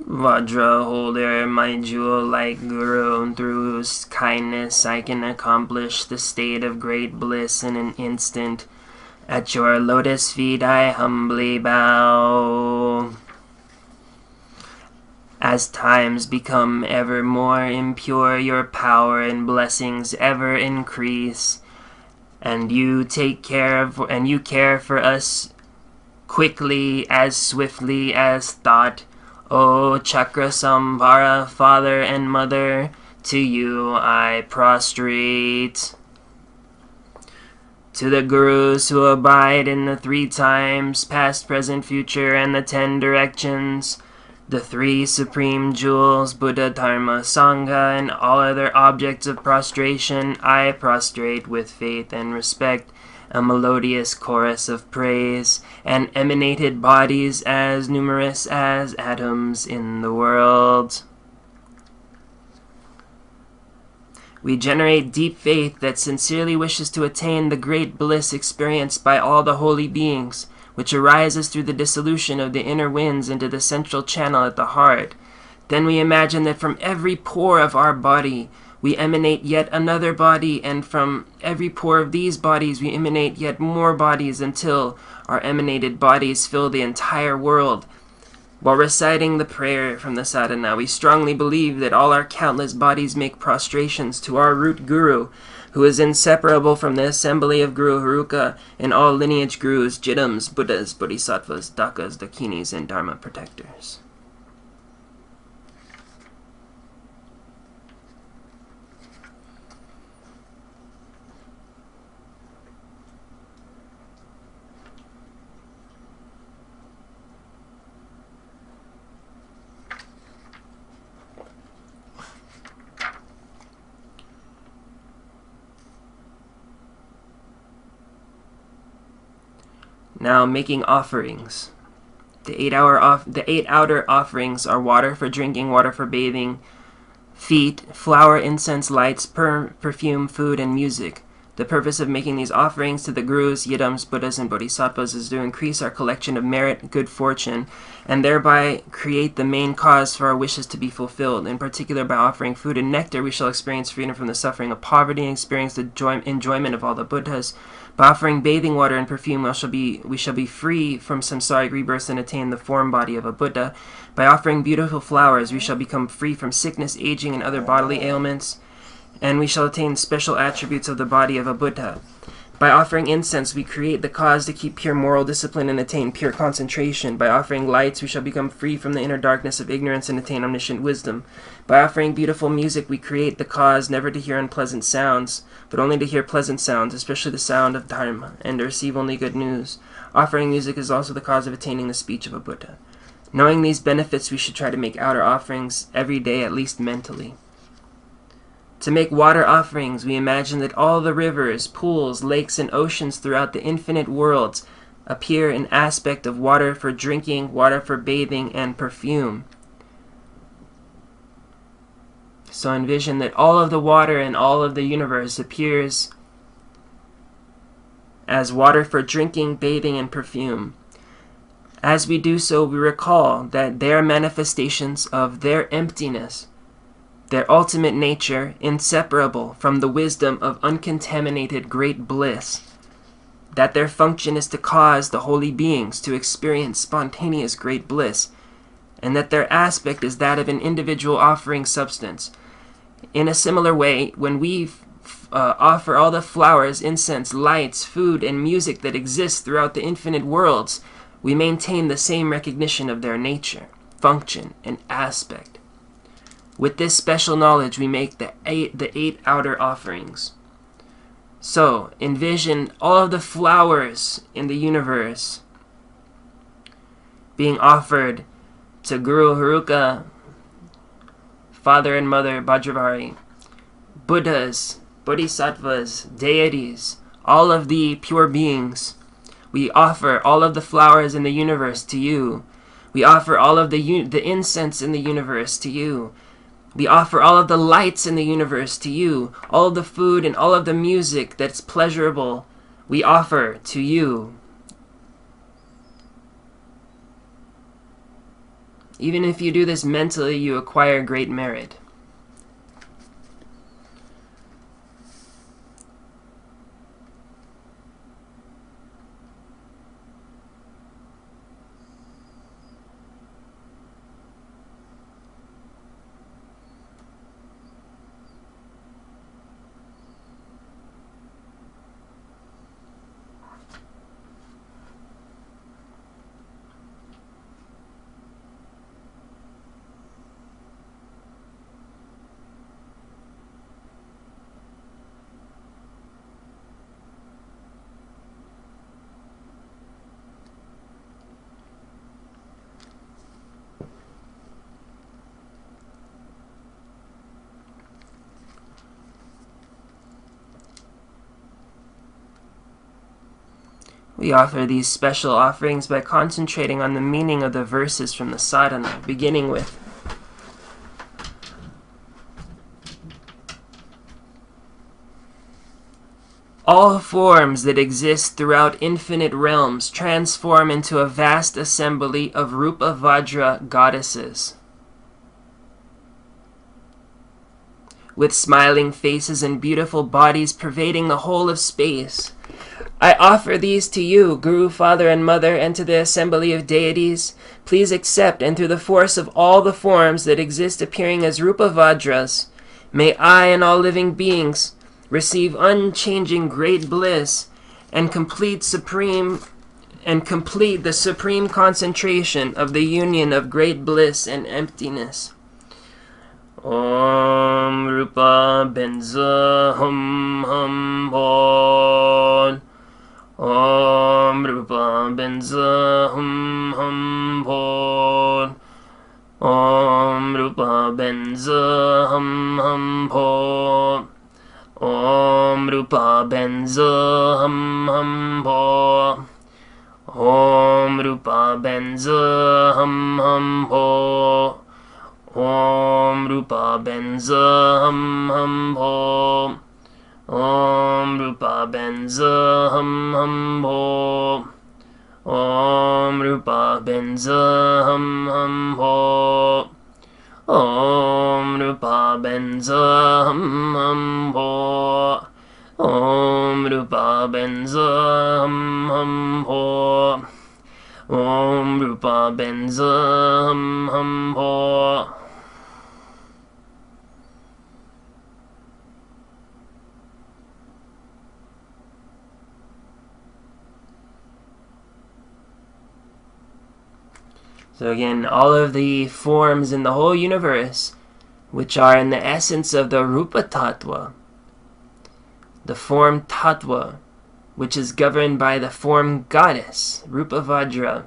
Vajra holder, my jewel-like guru, and through whose kindness I can accomplish the state of great bliss in an instant. At your lotus feet I humbly bow. As times become ever more impure, your power and blessings ever increase, and you care for us quickly, as swiftly as thought. O Chakra Sambhara, Father and Mother, to you I prostrate. To the Gurus who abide in the 3 times, past, present, future, and the 10 directions, the 3 supreme jewels, Buddha, Dharma, Sangha, and all other objects of prostration, I prostrate with faith and respect, a melodious chorus of praise, and emanated bodies as numerous as atoms in the world. We generate deep faith that sincerely wishes to attain the great bliss experienced by all the holy beings, which arises through the dissolution of the inner winds into the central channel at the heart. Then we imagine that from every pore of our body we emanate yet another body, and from every pore of these bodies we emanate yet more bodies until our emanated bodies fill the entire world. While reciting the prayer from the sadhana, we strongly believe that all our countless bodies make prostrations to our root guru, who is inseparable from the assembly of Guru Heruka and all lineage gurus, Jidams, Buddhas, Bodhisattvas, Dakas, Dakinis, and Dharma protectors. Now making offerings. The 8 outer offerings are water for drinking, water for bathing, feet, flower, incense, lights, perfume, food, and music. The purpose of making these offerings to the gurus, yidams, buddhas, and bodhisattvas is to increase our collection of merit, good fortune, and thereby create the main cause for our wishes to be fulfilled. In particular, by offering food and nectar, we shall experience freedom from the suffering of poverty and experience the enjoyment of all the Buddhas. By offering bathing water and perfume, we shall be free from samsaric rebirths and attain the form body of a Buddha. By offering beautiful flowers, we shall become free from sickness, aging, and other bodily ailments, and we shall attain special attributes of the body of a Buddha. By offering incense, we create the cause to keep pure moral discipline and attain pure concentration. By offering lights, we shall become free from the inner darkness of ignorance and attain omniscient wisdom. By offering beautiful music, we create the cause never to hear unpleasant sounds, but only to hear pleasant sounds, especially the sound of Dharma, and to receive only good news. Offering music is also the cause of attaining the speech of a Buddha. Knowing these benefits, we should try to make outer offerings every day, at least mentally. To make water offerings, we imagine that all the rivers, pools, lakes, and oceans throughout the infinite worlds appear in aspect of water for drinking, water for bathing, and perfume. So envision that all of the water in all of the universe appears as water for drinking, bathing, and perfume. As we do so, we recall that they are manifestations of their emptiness, their ultimate nature, inseparable from the wisdom of uncontaminated great bliss, that their function is to cause the holy beings to experience spontaneous great bliss, and that their aspect is that of an individual offering substance. In a similar way, when we offer all the flowers, incense, lights, food, and music that exist throughout the infinite worlds, we maintain the same recognition of their nature, function, and aspect. With this special knowledge, we make the eight outer offerings. So, envision all of the flowers in the universe being offered to Guru Heruka, Father and Mother Vajravari, Buddhas, Bodhisattvas, deities, all of the pure beings. We offer all of the flowers in the universe to you. We offer all of the incense in the universe to you. We offer all of the lights in the universe to you. All of the food and all of the music that's pleasurable, we offer to you. Even if you do this mentally, you acquire great merit. We offer these special offerings by concentrating on the meaning of the verses from the sadhana, beginning with all forms that exist throughout infinite realms transform into a vast assembly of Rupa Vajra goddesses, with smiling faces and beautiful bodies pervading the whole of space. I offer these to you, Guru, Father, and Mother, and to the assembly of deities. Please accept, and through the force of all the forms that exist appearing as Rupa Vajras, may I and all living beings receive unchanging great bliss and complete the supreme concentration of the union of great bliss and emptiness. Om Rupa Benza Hum Hum Bon. Om Rupa Benza Hum Hum Bon. Om Rupa Benza Hum Hum Bon. Om Rupa Benza Hum Hum Bon. Om Rupa Benza Hum Hum Bon. Om Rupa Benza Hum Hum Ho. Om Rupa Benza Hum Hum Ho. Om Rupa Benza Hum Hum Ho. Om Rupa Benza Hum Hum Ho. Om Rupa Benza Hum Hum Ho. Om Rupa Benza Hum Hum Ho. So again, all of the forms in the whole universe, which are in the essence of the Rupa Tattva, the form Tattva, which is governed by the form goddess, Rupa Vajra,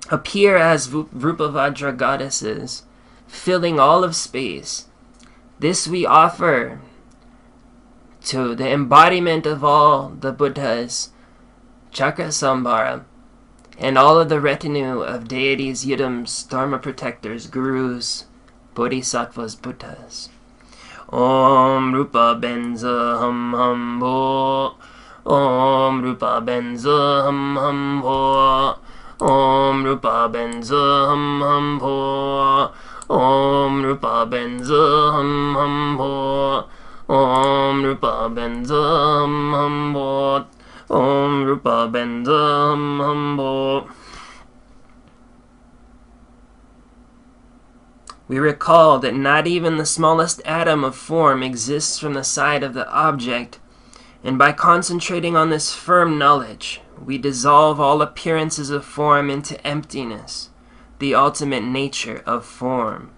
appear as Rupa Vajra goddesses, filling all of space. This we offer to the embodiment of all the Buddhas, Chakra Sambhara, and all of the retinue of deities, yidams, dharma protectors, gurus, bodhisattvas, Buddhas. Om Rupa Benza Hum Hum Ho. Om Rupa Benza Hum Hum Ho. Om Rupa Benza Hum Hum Ho. Om Rupa Benza Hum Hum Ho. Om Rupa Benza Hum Hum Ho. Om Rupa Benza Hum Hum Ho. We recall that not even the smallest atom of form exists from the side of the object, and by concentrating on this firm knowledge, we dissolve all appearances of form into emptiness, the ultimate nature of form.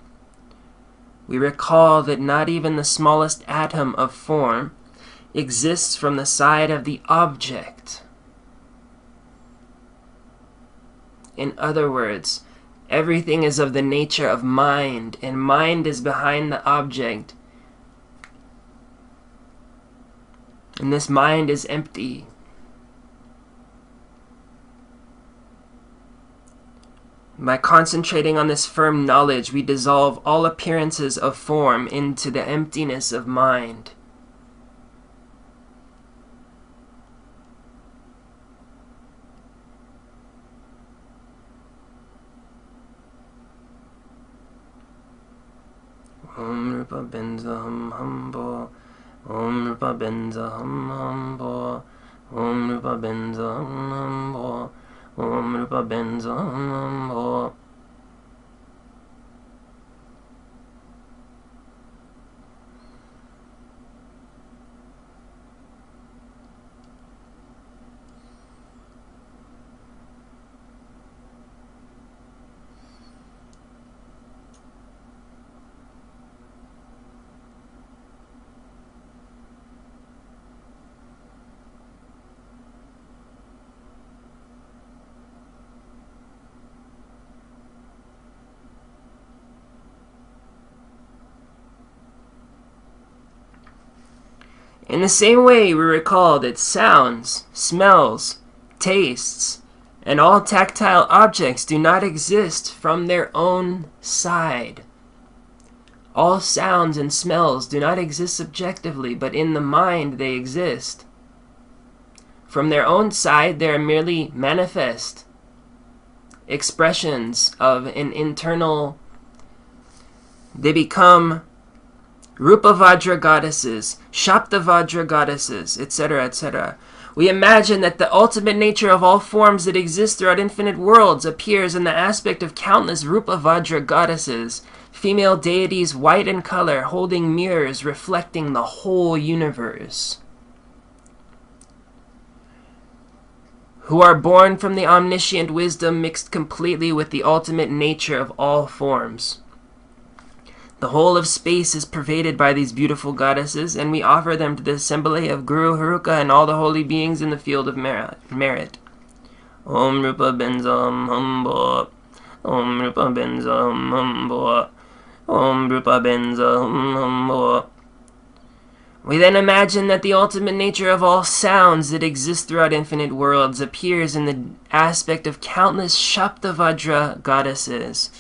We recall that not even the smallest atom of form exists from the side of the object. In other words, everything is of the nature of mind, and mind is behind the object. And this mind is empty. By concentrating on this firm knowledge, we dissolve all appearances of form into the emptiness of mind. Om Rupa Benza Hum Hum Ho. Om Rupa Benza Hum Hum Ho. Om Rupa Benza Hum Hum Ho. Om Rupa Benza Hum Hum Ho. In the same way, we recall that sounds, smells, tastes, and all tactile objects do not exist from their own side. All sounds and smells do not exist subjectively, but in the mind they exist. From their own side, they are merely manifest expressions of an internal. They become Rupa Vajra goddesses, Shapta Vajra goddesses, etc., etc. We imagine that the ultimate nature of all forms that exist throughout infinite worlds appears in the aspect of countless Rupa Vajra goddesses, female deities white in color, holding mirrors reflecting the whole universe, who are born from the omniscient wisdom mixed completely with the ultimate nature of all forms. The whole of space is pervaded by these beautiful goddesses, and we offer them to the assembly of Guru Heruka and all the holy beings in the field of merit. Om Rupa Benza Hum Hum Ho. Om Rupa Benza Hum Hum Ho. Om Rupa Benza Hum Hum Ho. We then imagine that the ultimate nature of all sounds that exist throughout infinite worlds appears in the aspect of countless Shapta Vajra goddesses,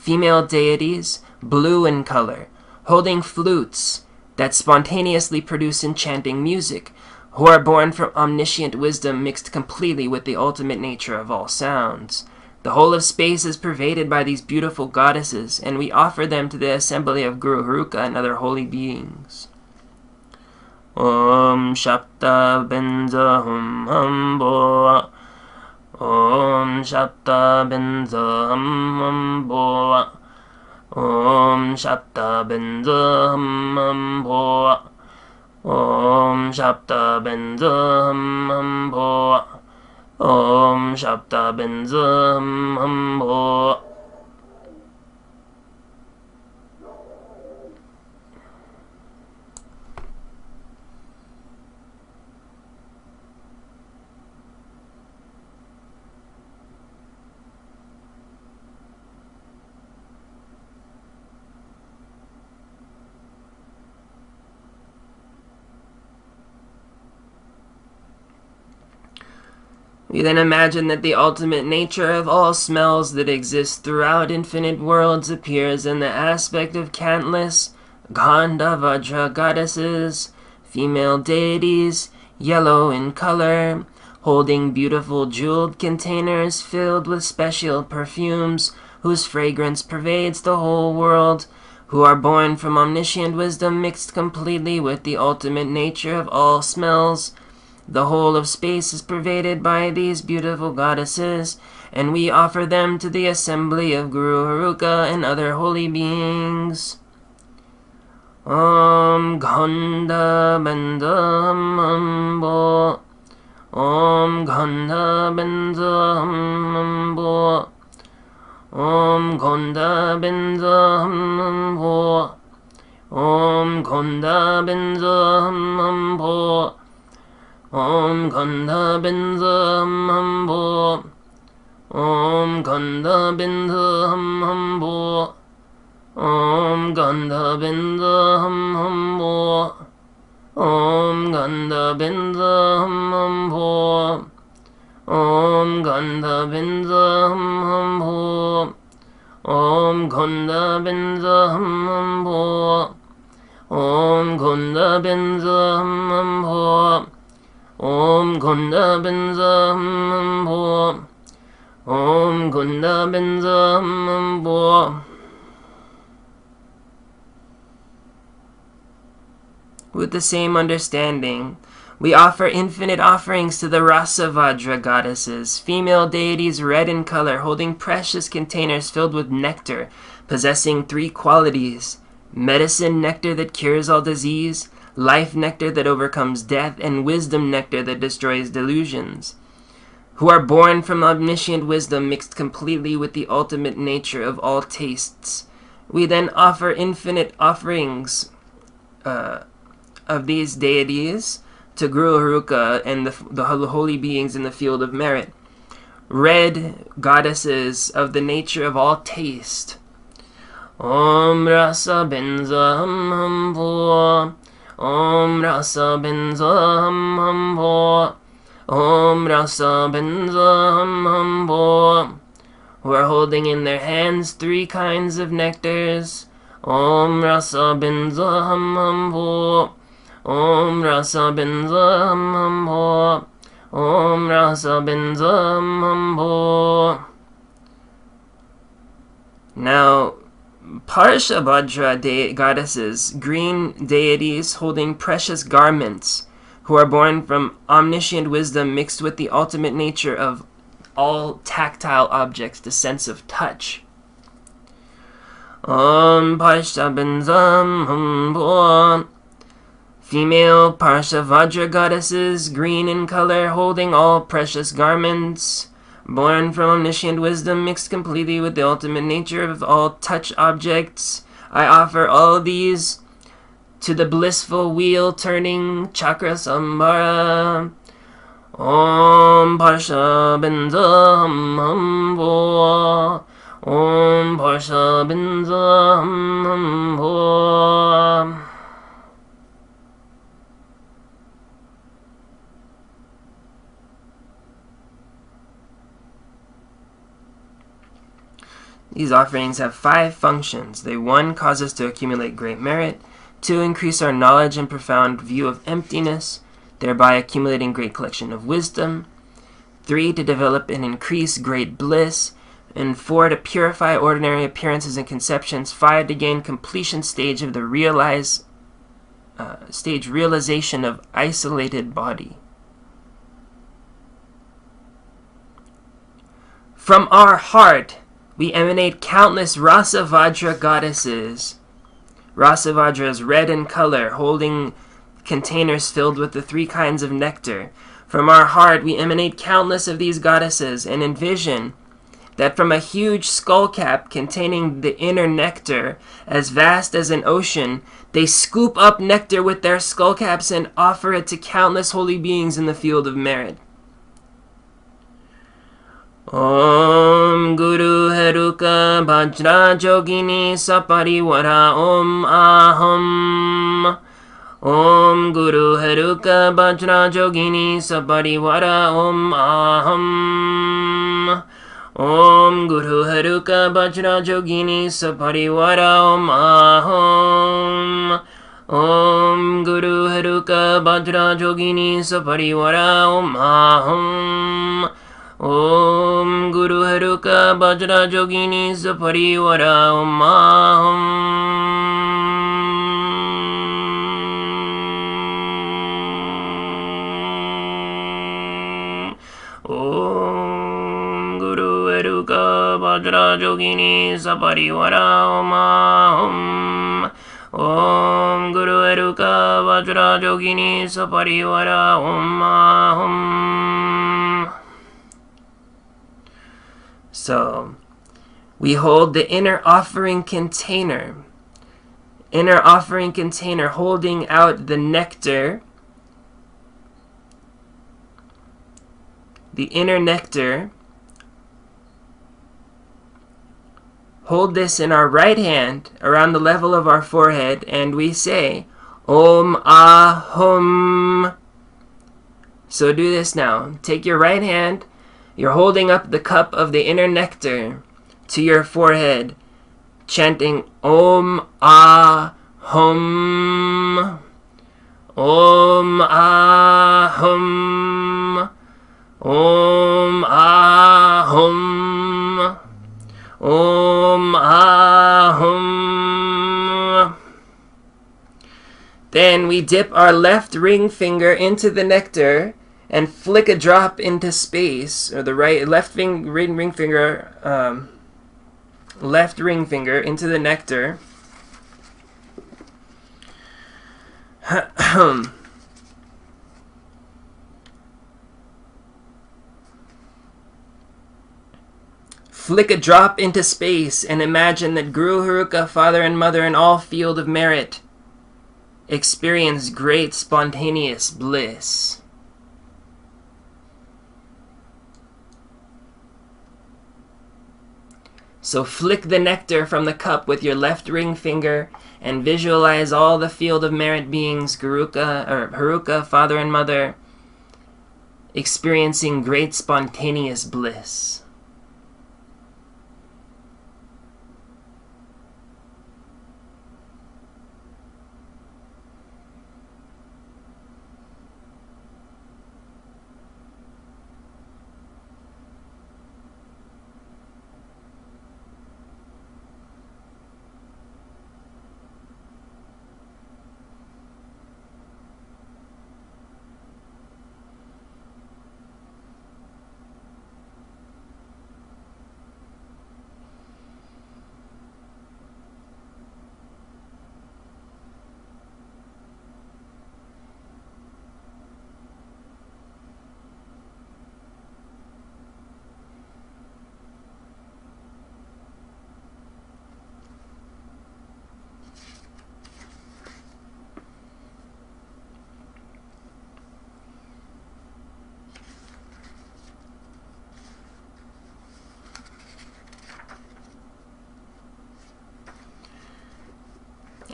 female deities, blue in color, holding flutes that spontaneously produce enchanting music, who are born from omniscient wisdom mixed completely with the ultimate nature of all sounds. The whole of space is pervaded by these beautiful goddesses, and we offer them to the assembly of Guru Heruka and other holy beings. Om Shapta Benza Hum Hambo. Om Shapta Benza Hum Hambo. Om Shapta Benza Hum Hambo. Om Shapta Benza Hum Hambo. Om Shapta Benza Hum Hambo. We then imagine that the ultimate nature of all smells that exist throughout infinite worlds appears in the aspect of countless Gandha Vajra goddesses, female deities, yellow in color, holding beautiful jeweled containers filled with special perfumes whose fragrance pervades the whole world, who are born from omniscient wisdom mixed completely with the ultimate nature of all smells. The whole of space is pervaded by these beautiful goddesses, and we offer them to the assembly of Guru Heruka and other holy beings. Om Ganda Bandam Ambo. Om Ganda Bandam Ambo. Om Ganda Bandam Ambo. Om Ganda Bandam Ambo. Om Gandha Binza Hambo. Om Gandha Binza Hambo. Om Gandha Binza Hambo. Om Gandha Binza Hambo. Om Gandha Binza Hambo. Om Gandha Binza Hambo. Om Gandha Binza Hambo. Om Gunda Benza Hambo. Om Gunda Benza Hambo. With the same understanding, we offer infinite offerings to the Rasa Vajra goddesses, female deities red in color, holding precious containers filled with nectar, possessing three qualities: medicine nectar that cures all disease, life nectar that overcomes death, and wisdom nectar that destroys delusions, who are born from omniscient wisdom mixed completely with the ultimate nature of all tastes. We then offer infinite offerings of these deities to Guru Heruka and the holy beings in the field of merit, red goddesses of the nature of all taste. Om Rasa Benza Hambo. Om Rasa Benza Hambo. Om Rasa Benza Hambo. Who are holding in their hands three kinds of nectars. Om Rasa Benza Hambo. Om Rasa Benza Hambo. Om Rasa Benza Hambo. Now, Parsha Vajra goddesses, green deities holding precious garments, who are born from omniscient wisdom mixed with the ultimate nature of all tactile objects, the sense of touch. Om Parsha Benzam Humbo. Female Parsha Vajra goddesses, green in color, holding all precious garments, born from omniscient wisdom mixed completely with the ultimate nature of all touch objects. I offer all these to the blissful wheel-turning chakra sambhara. Om Parsha Benzam Humbo. Om Parsha Benzam Humbo. These offerings have 5 functions. They 1. Cause us to accumulate great merit. 2. Increase our knowledge and profound view of emptiness, thereby accumulating great collection of wisdom. 3. To develop and increase great bliss. And 4. To purify ordinary appearances and conceptions. 5. To gain completion stage of the realization of isolated body. From our heart, we emanate countless Rasa Vajra goddesses. Rasa Vajra is red in color, holding containers filled with the 3 kinds of nectar. From our heart, we emanate countless of these goddesses and envision that from a huge skull cap containing the inner nectar, as vast as an ocean, they scoop up nectar with their skull caps and offer it to countless holy beings in the field of merit. Om Guru Heruka Vajra Jogini Saparivara Om Aham. Om Guru Heruka Vajra Jogini Saparivara Om Aham. Om Guru Heruka Vajra Jogini Saparivara Om Aham. Om Guru Heruka Vajra Jogini Saparivara Om Aham. Om Guru Heruka Vajra Jogini Saparivara Om Aham. Om Guru Heruka Vajra Jogini Saparivara Om Aham. Om Guru Heruka Vajra Jogini Saparivara Om Aham. So, we hold the inner offering container. Inner offering container holding out the nectar. The inner nectar. Hold this in our right hand around the level of our forehead, and we say, Om Ahum. So do this now. Take your right hand. You're holding up the cup of the inner nectar to your forehead, chanting Om Ahum. Om Ahum. Om Ahum. Om Ahum. Then we dip our left ring finger into the nectar and flick a drop into space, or the left ring finger into the nectar. Flick a drop into space and imagine that Guru, Heruka, Father and Mother in all field of merit experience great spontaneous bliss. So flick the nectar from the cup with your left ring finger and visualize all the field of merit beings, Heruka, Father and Mother, experiencing great spontaneous bliss.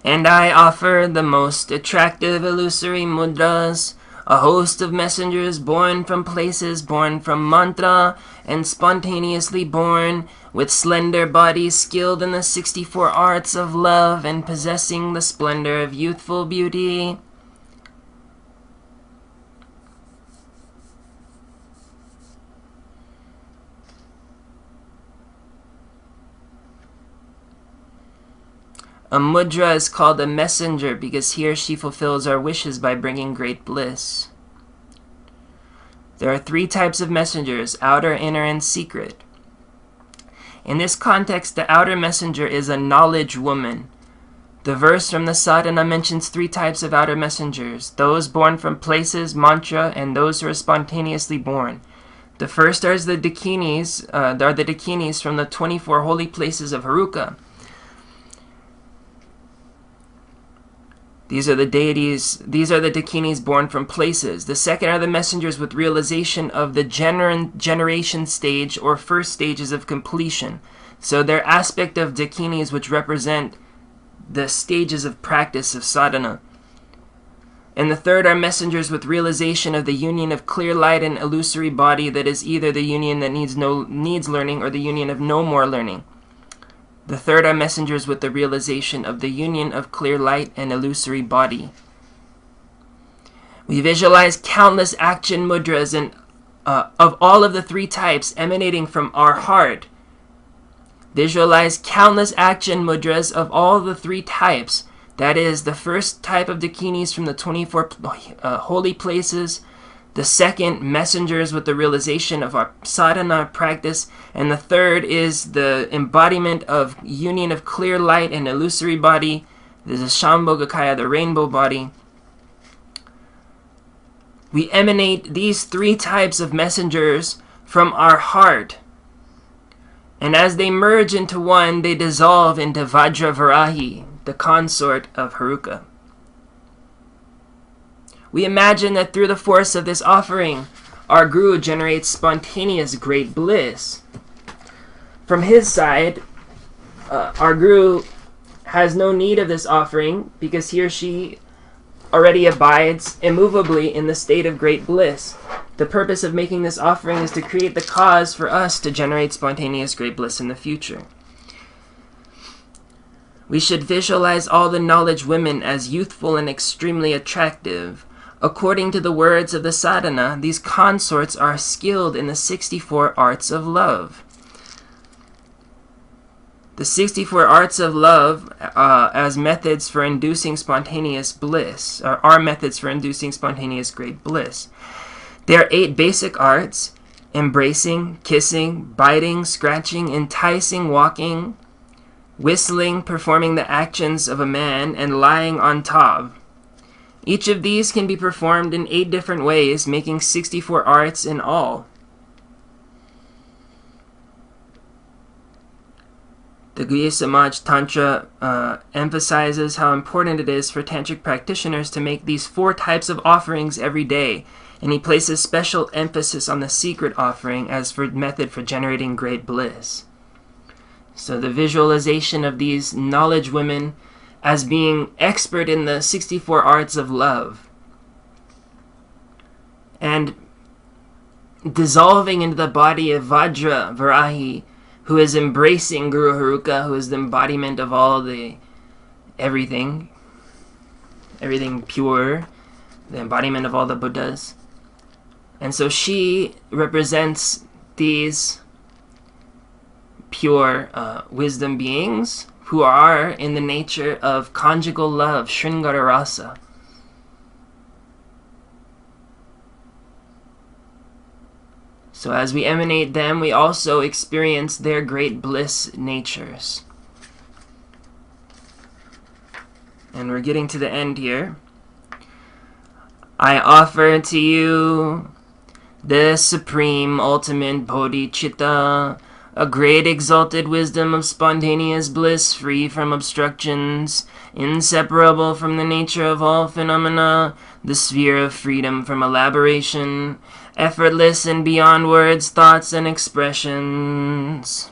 And I offer the most attractive illusory mudras A host of messengers born from places, born from mantra, and spontaneously born, with slender bodies skilled in the 64 arts of love and possessing the splendor of youthful beauty. A mudra is called a messenger because he or she fulfills our wishes by bringing great bliss. There are 3 types of messengers: outer, inner, and secret. In this context, the outer messenger is a knowledge woman. The verse from the sadhana mentions 3 types of outer messengers: those born from places, mantra, and those who are spontaneously born. The first are the dakinis from the 24 holy places of Heruka. These are the deities, these are the dakinis born from places. The second are the messengers with realization of the generation stage or first stages of completion. So they're aspect of dakinis which represent the stages of practice of sadhana. And the third are messengers with realization of the union of clear light and illusory body, that is either the union that needs learning or the union of no more learning. The third are messengers with the realization of the union of clear light and illusory body. We visualize countless action mudras of all of the 3 types emanating from our heart. Visualize countless action mudras of all the 3 types. That is, the first type of dakinis from the 24 holy places, the second, messengers with the realization of our sadhana practice, and the third is the embodiment of union of clear light and illusory body. There's a Shambhogakaya, the rainbow body. We emanate these 3 types of messengers from our heart. And as they merge into one, they dissolve into Vajravarahi, the consort of Heruka. We imagine that through the force of this offering, our Guru generates spontaneous great bliss. From his side, our Guru has no need of this offering because he or she already abides immovably in the state of great bliss. The purpose of making this offering is to create the cause for us to generate spontaneous great bliss in the future. We should visualize all the knowledge women as youthful and extremely attractive. According to the words of the sadhana, these consorts are skilled in the 64 arts of love. The 64 arts of love as methods for inducing spontaneous bliss, are methods for inducing spontaneous great bliss. There are 8 basic arts: embracing, kissing, biting, scratching, enticing, walking, whistling, performing the actions of a man, and lying on top. Each of these can be performed in 8 different ways, making 64 arts in all. The Guhya Samaj Tantra emphasizes how important it is for Tantric practitioners to make these 4 types of offerings every day, and he places special emphasis on the secret offering as for method for generating great bliss. So the visualization of these knowledge women as being expert in the 64 arts of love and dissolving into the body of Vajra Varahi, who is embracing Guru Heruka, who is the embodiment of all the everything pure, the embodiment of all the Buddhas. And so she represents these pure wisdom beings who are in the nature of conjugal love, Sringara Rasa. So as we emanate them, we also experience their great bliss natures. And we're getting to the end here. I offer to you the supreme ultimate bodhicitta, a great exalted wisdom of spontaneous bliss, free from obstructions, inseparable from the nature of all phenomena, the sphere of freedom from elaboration, effortless and beyond words, thoughts, and expressions.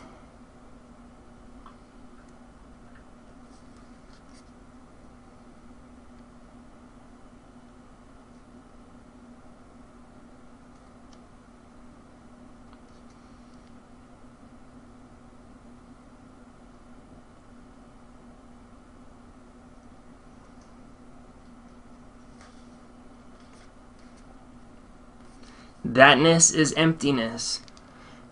Thatness is emptiness,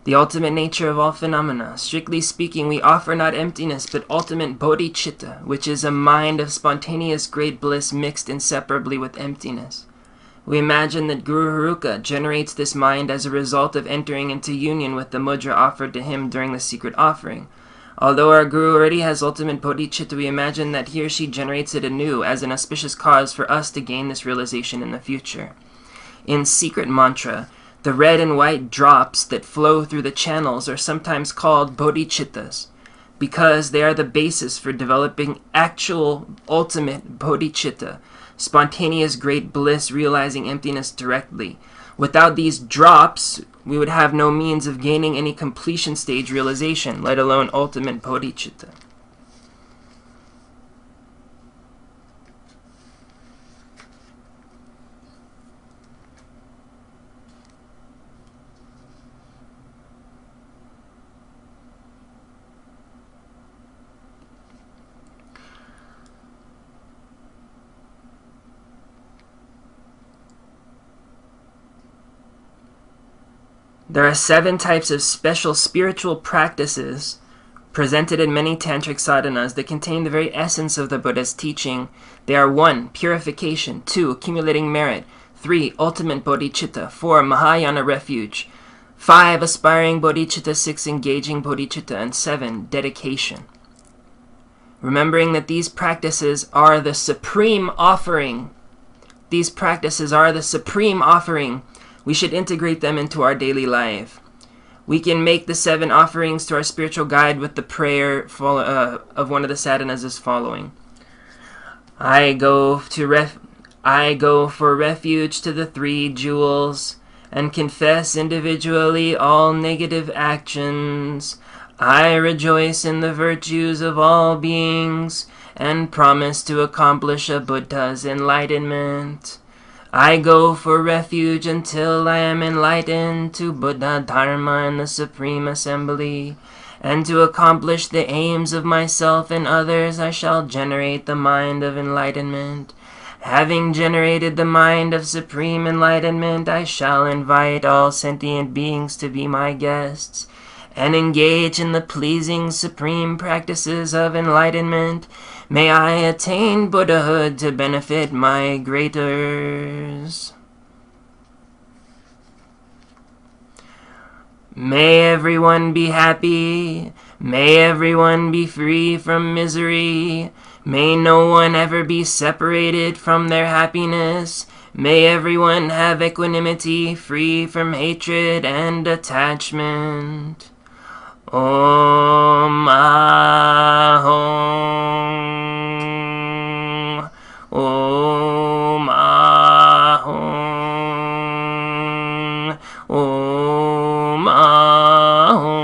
the ultimate nature of all phenomena. Strictly speaking, we offer not emptiness, but ultimate bodhicitta, which is a mind of spontaneous great bliss mixed inseparably with emptiness. We imagine that Guru Heruka generates this mind as a result of entering into union with the mudra offered to him during the secret offering. Although our Guru already has ultimate bodhicitta, we imagine that he or she generates it anew as an auspicious cause for us to gain this realization in the future. In secret mantra, the red and white drops that flow through the channels are sometimes called bodhicittas, because they are the basis for developing actual ultimate bodhicitta, spontaneous great bliss realizing emptiness directly. Without these drops, we would have no means of gaining any completion stage realization, let alone ultimate bodhicitta. There are 7 types of special spiritual practices presented in many Tantric Sadhanas that contain the very essence of the Buddha's teaching. They are 1. Purification, 2. Accumulating merit, 3. Ultimate bodhicitta, 4. Mahayana refuge, 5. Aspiring bodhicitta, 6. Engaging bodhicitta, and 7. Dedication. Remembering that these practices are the supreme offering. These practices are the supreme offering. We should integrate them into our daily life. We can make the 7 offerings to our spiritual guide with the prayer of one of the sadhanas as following. I go for refuge to the 3 jewels and confess individually all negative actions. I rejoice in the virtues of all beings and promise to accomplish a Buddha's enlightenment. I go for refuge until I am enlightened to Buddha Dharma and the Supreme Assembly, and to accomplish the aims of myself and others I shall generate the mind of enlightenment. Having generated the mind of supreme enlightenment, I shall invite all sentient beings to be my guests, and engage in the pleasing supreme practices of enlightenment. May I attain Buddhahood to benefit my greaters. May everyone be happy. May everyone be free from misery. May no one ever be separated from their happiness. May everyone have equanimity, free from hatred and attachment. Om Ahom. Om Ahom. Om Ahom.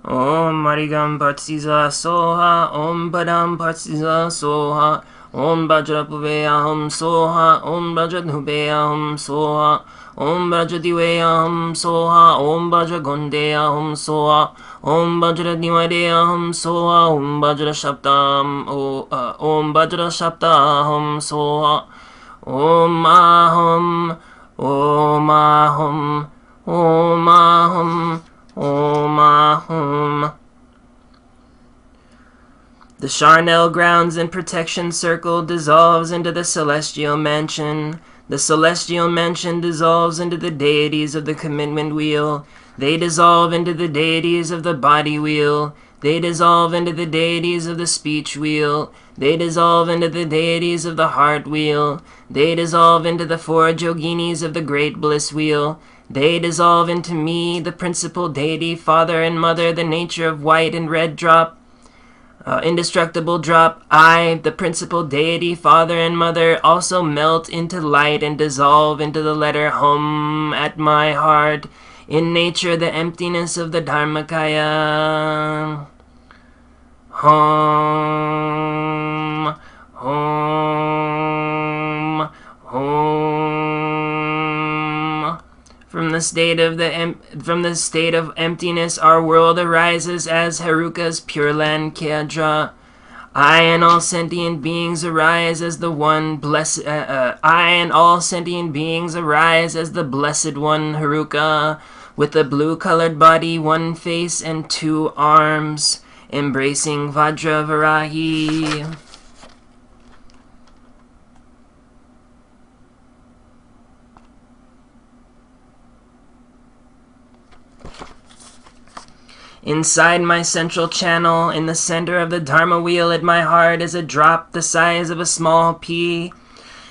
Om Marigam Patsiza Soha, Om Padam Patsiza Soha, Om Bajrapuveyaham Soha, Om Bajradhubeyaham Soha, Om Bajradiveyaham Soha, Om Bajragondeyaham Soha, Om Bajradnimadeyaham Soha, Om Bajrashaptam, Om Bajrashaptaham Soha, Om Aham, Om Aham, Om Aham, Om Aham. The charnel grounds and protection circle dissolves into the celestial mansion. The celestial mansion dissolves into the deities of the commitment wheel. They dissolve into the deities of the body wheel. They dissolve into the deities of the speech wheel. They dissolve into the deities of the heart wheel. They dissolve into the four yoginis of the great bliss wheel. They dissolve into me, the principal deity, father and mother, the nature of white and red drop. Indestructible drop, I, the principal deity, father and mother, also melt into light and dissolve into the letter Hum at my heart, in nature the emptiness of the Dharmakaya. Hum, Hum, Hum. From the state of emptiness, our world arises as Heruka's Pure Land Kedra. I and all sentient beings arise as the one blessed. I and all sentient beings arise as the blessed one Heruka, with a blue-colored body, one face, and two arms, embracing Vajravarahi. Inside my central channel, in the center of the Dharma wheel at my heart, is a drop the size of a small pea.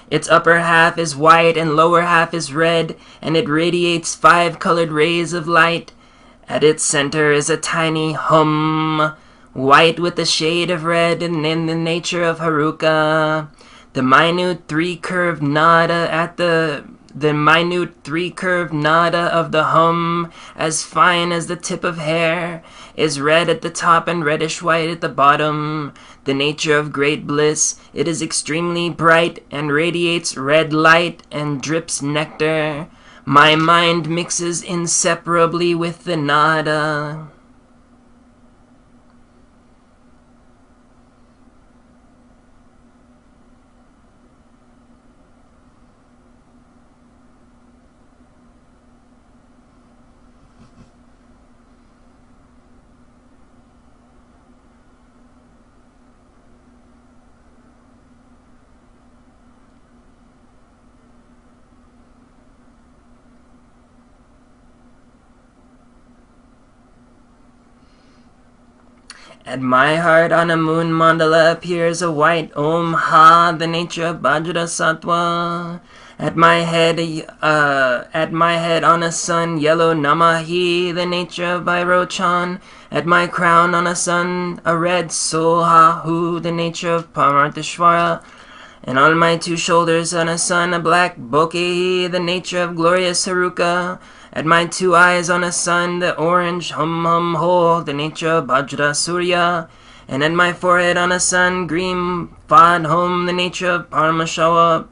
Its upper half is white and lower half is red, and it radiates 5 colored rays of light. At its center is a tiny hum, white with a shade of red and in the nature of Heruka. The minute 3-curved nada of the hum, as fine as the tip of hair, is red at the top and reddish white at the bottom. The nature of great bliss, it is extremely bright and radiates red light and drips nectar. My mind mixes inseparably with the nada. At my heart on a moon mandala appears a white Om Ha, the nature of Vajra Sattva. At my head on a sun, yellow Namahi, the nature of Vairochan. At my crown on a sun, a red Sohahu, the nature of Pamartishvara. And on my 2 shoulders on a sun, a black Bokehi, the nature of glorious Heruka. At my 2 eyes on a sun, the orange Hum Hum Ho, the nature of Vajra Surya. And at my forehead on a sun, green Fad Hum, the nature of Parmashawa.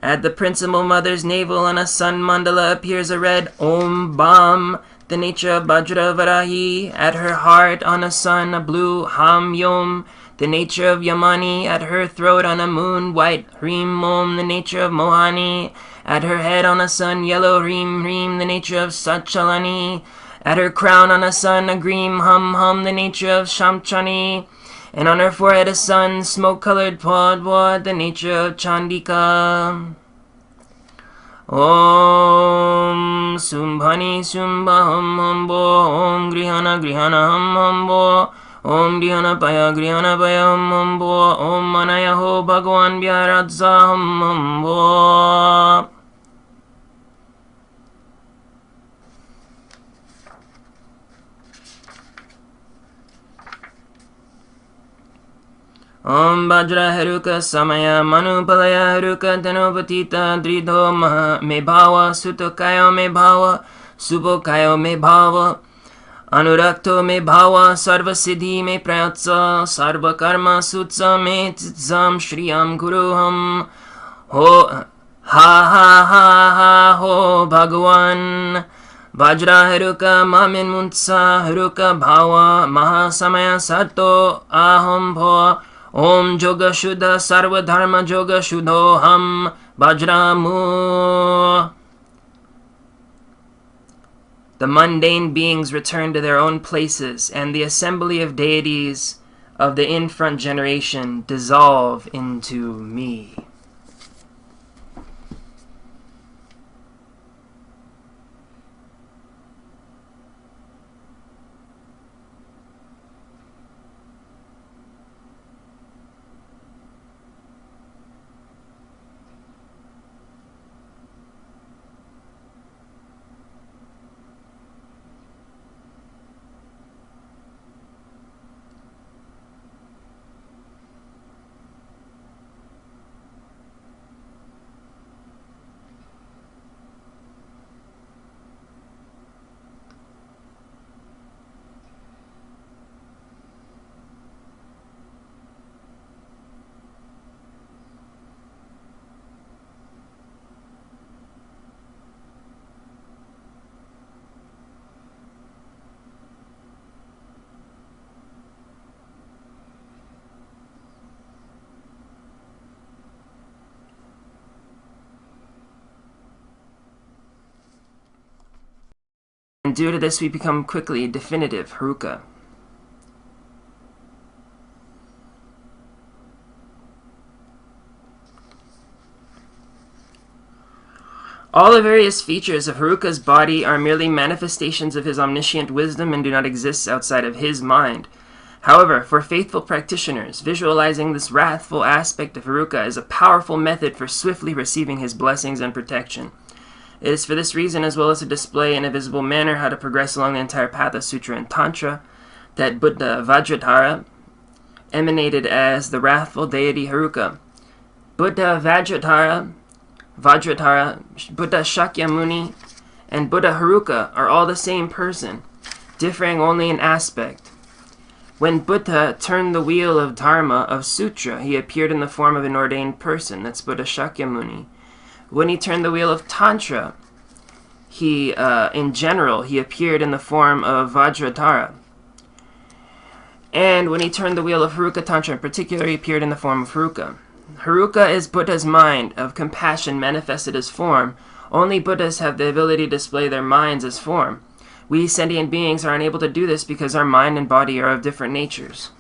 At the principal mother's navel on a sun mandala appears a red Om Bam, the nature of Vajra Varahi. At her heart on a sun, a blue Ham Yom, the nature of Yamani. At her throat on a moon, white Hrim Mom, the nature of Mohani. At her head on a sun, yellow Reem Reem, the nature of Satchalani. At her crown on a sun, a green Hum Hum, the nature of Shamchani. And on her forehead a sun, smoke-colored Podwad, the nature of Chandika. Om Sumbhani Sumbha Hum Hum Bo, Om Grihana Grihana Hum Hum Bo, Om Grihana Paya Grihana Paya Hum Hum Bo, Om Manaya Ho Bhagwan Bhyaradza Hum Hum Bo. Om Vajra Heruka Samaya Manupalaya Heruka Dhanopatita Dridho Me Bhava Sutokayo Me Bhava Subokayo Me Bhava Anurakto me bhava sarva siddhi me prayatsa sarva karma sutsa me titsam shriyam guruham ho ha ha ha ha ho bhagwan Vajra Heruka Mamin Munsa Heruka Bhava Mahasamaya Sato Aham Bhava Om Yoga Shuddha Sarva Dharma Yoga Shuddhoham Vajramu. The mundane beings return to their own places, and the assembly of deities of the in-front generation dissolve into me. And due to this, we become quickly definitive, Heruka. All the various features of Heruka's body are merely manifestations of his omniscient wisdom and do not exist outside of his mind. However, for faithful practitioners, visualizing this wrathful aspect of Heruka is a powerful method for swiftly receiving his blessings and protection. It is for this reason, as well as to display in a visible manner how to progress along the entire path of Sutra and Tantra, that Buddha Vajradhara emanated as the wrathful deity Heruka. Buddha Vajradhara, Buddha Shakyamuni, and Buddha Heruka are all the same person, differing only in aspect. When Buddha turned the wheel of Dharma of Sutra, he appeared in the form of an ordained person. That's Buddha Shakyamuni. When he turned the wheel of Tantra, in general, he appeared in the form of Vajradhara. And when he turned the wheel of Heruka Tantra in particular, he appeared in the form of Heruka. Heruka is Buddha's mind of compassion manifested as form. Only Buddhas have the ability to display their minds as form. We sentient beings are unable to do this because our mind and body are of different natures.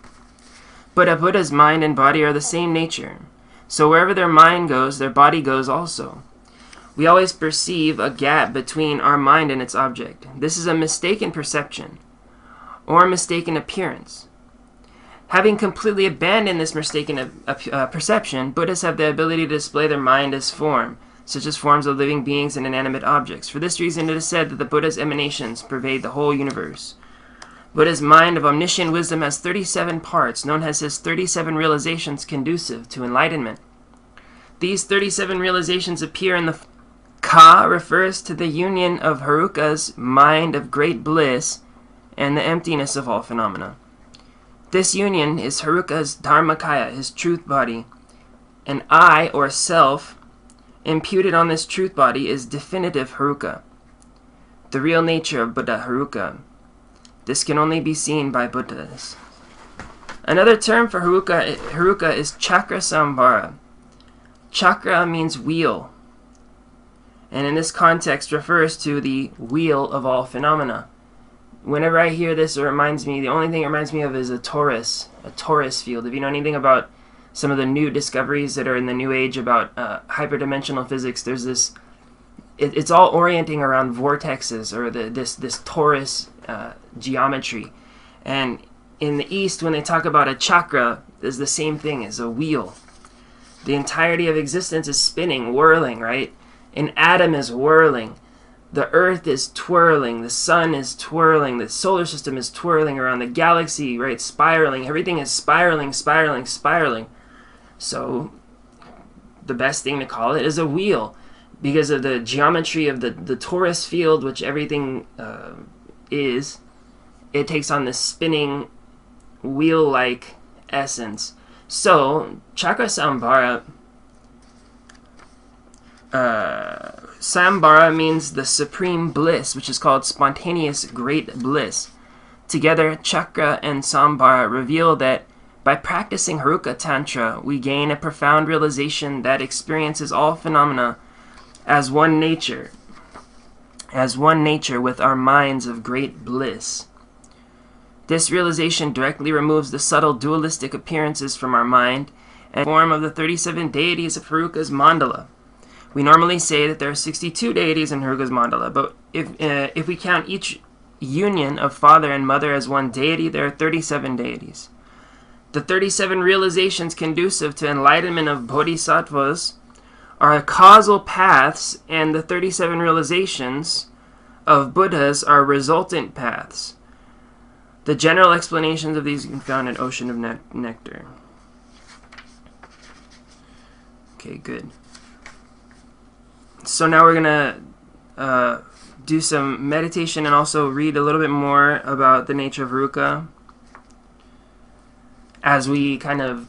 But a Buddha's mind and body are the same nature. So wherever their mind goes, their body goes also. We always perceive a gap between our mind and its object. This is a mistaken perception, or a mistaken appearance. Having completely abandoned this mistaken perception, Buddhists have the ability to display their mind as form, such as forms of living beings and inanimate objects. For this reason, it is said that the Buddha's emanations pervade the whole universe. Buddha's mind of omniscient wisdom has 37 parts, known as his 37 realizations conducive to enlightenment. These 37 realizations appear in the Ka refers to the union of Heruka's mind of great bliss and the emptiness of all phenomena. This union is Heruka's Dharmakaya, his truth body, and I, or self, imputed on this truth body is definitive Heruka, the real nature of Buddha Heruka. This can only be seen by Buddhas. Another term for Heruka is chakra samvara. Chakra means wheel, and in this context refers to the wheel of all phenomena. Whenever I hear this, it reminds me, the only thing it reminds me of is a torus field. If you know anything about some of the new discoveries that are in the new age about hyperdimensional physics, there's this, it's all orienting around vortexes, or this torus geometry. And in the East, when they talk about a chakra, is the same thing as a wheel. The entirety of existence is spinning, whirling, right? An atom is whirling. The earth is twirling. The sun is twirling. The solar system is twirling around. The galaxy, right? Spiraling. Everything is spiraling, spiraling, spiraling. So the best thing to call it is a wheel, because of the geometry of the torus field, which everything is, it takes on this spinning wheel-like essence. So chakra sambhara, sambhara means the supreme bliss, which is called spontaneous great bliss. Together, chakra and sambhara reveal that by practicing Heruka Tantra, we gain a profound realization that experiences all phenomena as one nature with our minds of great bliss. This realization directly removes the subtle dualistic appearances from our mind and form of the 37 deities of Heruka's mandala. We normally say that there are 62 deities in Heruka's mandala, but if we count each union of father and mother as one deity, there are 37 deities. The 37 realizations conducive to enlightenment of bodhisattvas are causal paths, and the 37 realizations of Buddhas are resultant paths. The general explanations of these can be found in Ocean of Nectar. Okay, good. So now we're going to do some meditation and also read a little bit more about the nature of Heruka as we kind of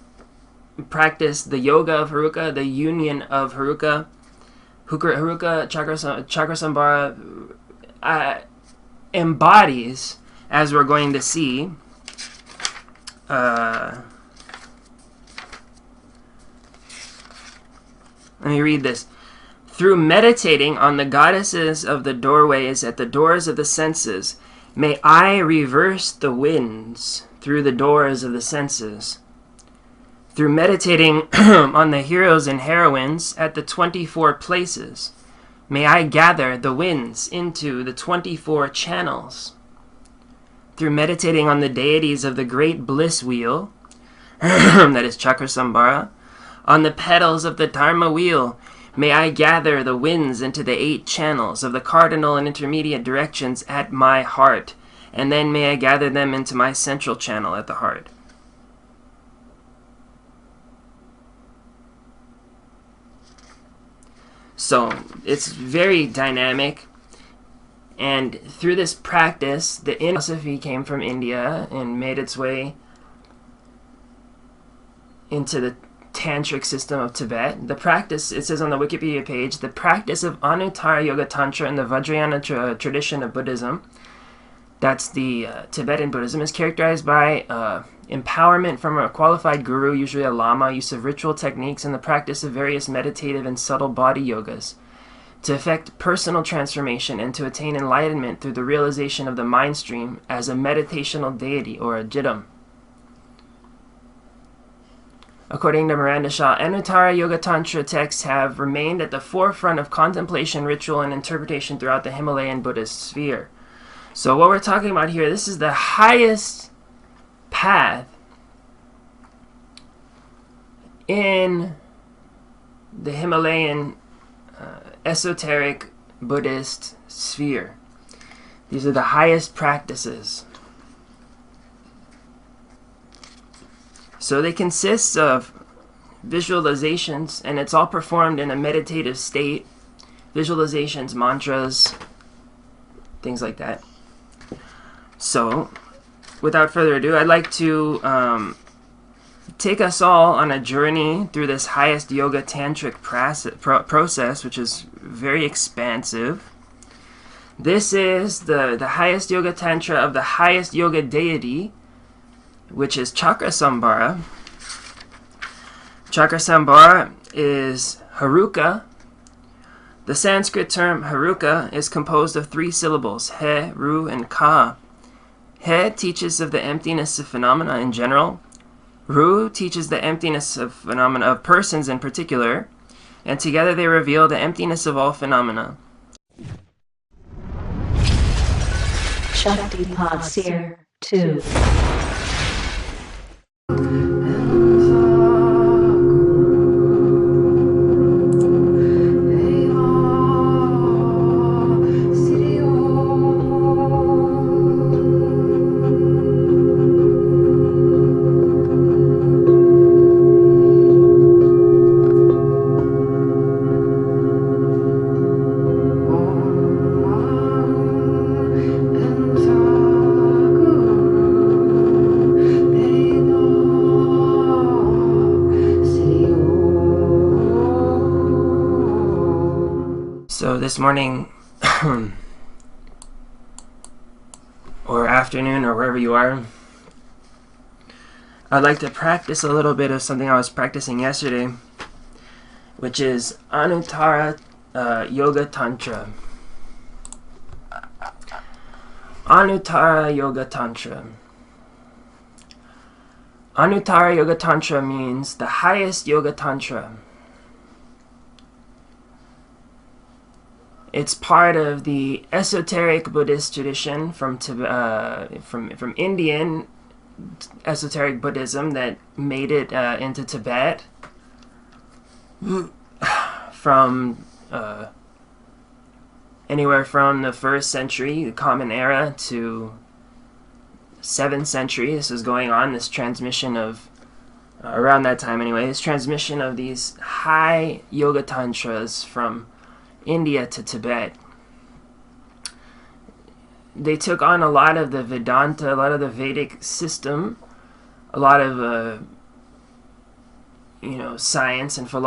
practice the yoga of Heruka, the union of Heruka. Heruka Chakra Sambhara embodies, as we're going to see, let me read this. Through meditating on the goddesses of the doorways at the doors of the senses, may I reverse the winds through the doors of the senses. Through meditating on the heroes and heroines at the 24 places, may I gather the winds into the 24 channels. Through meditating on the deities of the great bliss wheel, that is Chakra Sambhara, on the petals of the Dharma wheel, may I gather the winds into the 8 channels of the cardinal and intermediate directions at my heart, and then may I gather them into my central channel at the heart. So it's very dynamic, and through this practice, the philosophy came from India and made its way into the Tantric system of Tibet. The practice, it says on the Wikipedia page, the practice of Anuttara Yoga Tantra in the Vajrayana tradition of Buddhism, that's the Tibetan Buddhism, is characterized by empowerment from a qualified guru, usually a lama, use of ritual techniques, and the practice of various meditative and subtle body yogas to effect personal transformation and to attain enlightenment through the realization of the mind stream as a meditational deity or a jidam. According to Miranda Shaw, Anuttara Yoga Tantra texts have remained at the forefront of contemplation, ritual, and interpretation throughout the Himalayan Buddhist sphere. So what we're talking about here, this is the highest path in the Himalayan esoteric Buddhist sphere. These are the highest practices. So they consist of visualizations, and it's all performed in a meditative state. Visualizations, mantras, things like that. So, without further ado, I'd like to take us all on a journey through this highest yoga tantric process, which is very expansive. This is the highest yoga tantra of the highest yoga deity, which is Chakra Sambhara. Chakra Sambhara is Heruka. The Sanskrit term Heruka is composed of 3 syllables, he, ru, and ka. He teaches of the emptiness of phenomena in general. Ru teaches the emptiness of phenomena of persons in particular, and together they reveal the emptiness of all phenomena. Shakti Padsir 2. Guru So this morning, or afternoon, or wherever you are, I'd like to practice a little bit of something I was practicing yesterday, which is Anuttara Yoga Tantra. Anuttara Yoga Tantra. Anuttara Yoga Tantra means the highest Yoga Tantra. It's part of the esoteric Buddhist tradition from Indian esoteric Buddhism that made it into Tibet from anywhere from the 1st century, the Common Era, to 7th century. This was going on, this transmission of, around that time anyway, this transmission of these high Yoga Tantras from India to Tibet. They took on a lot of the Vedanta, a lot of the Vedic system, a lot of science and philosophy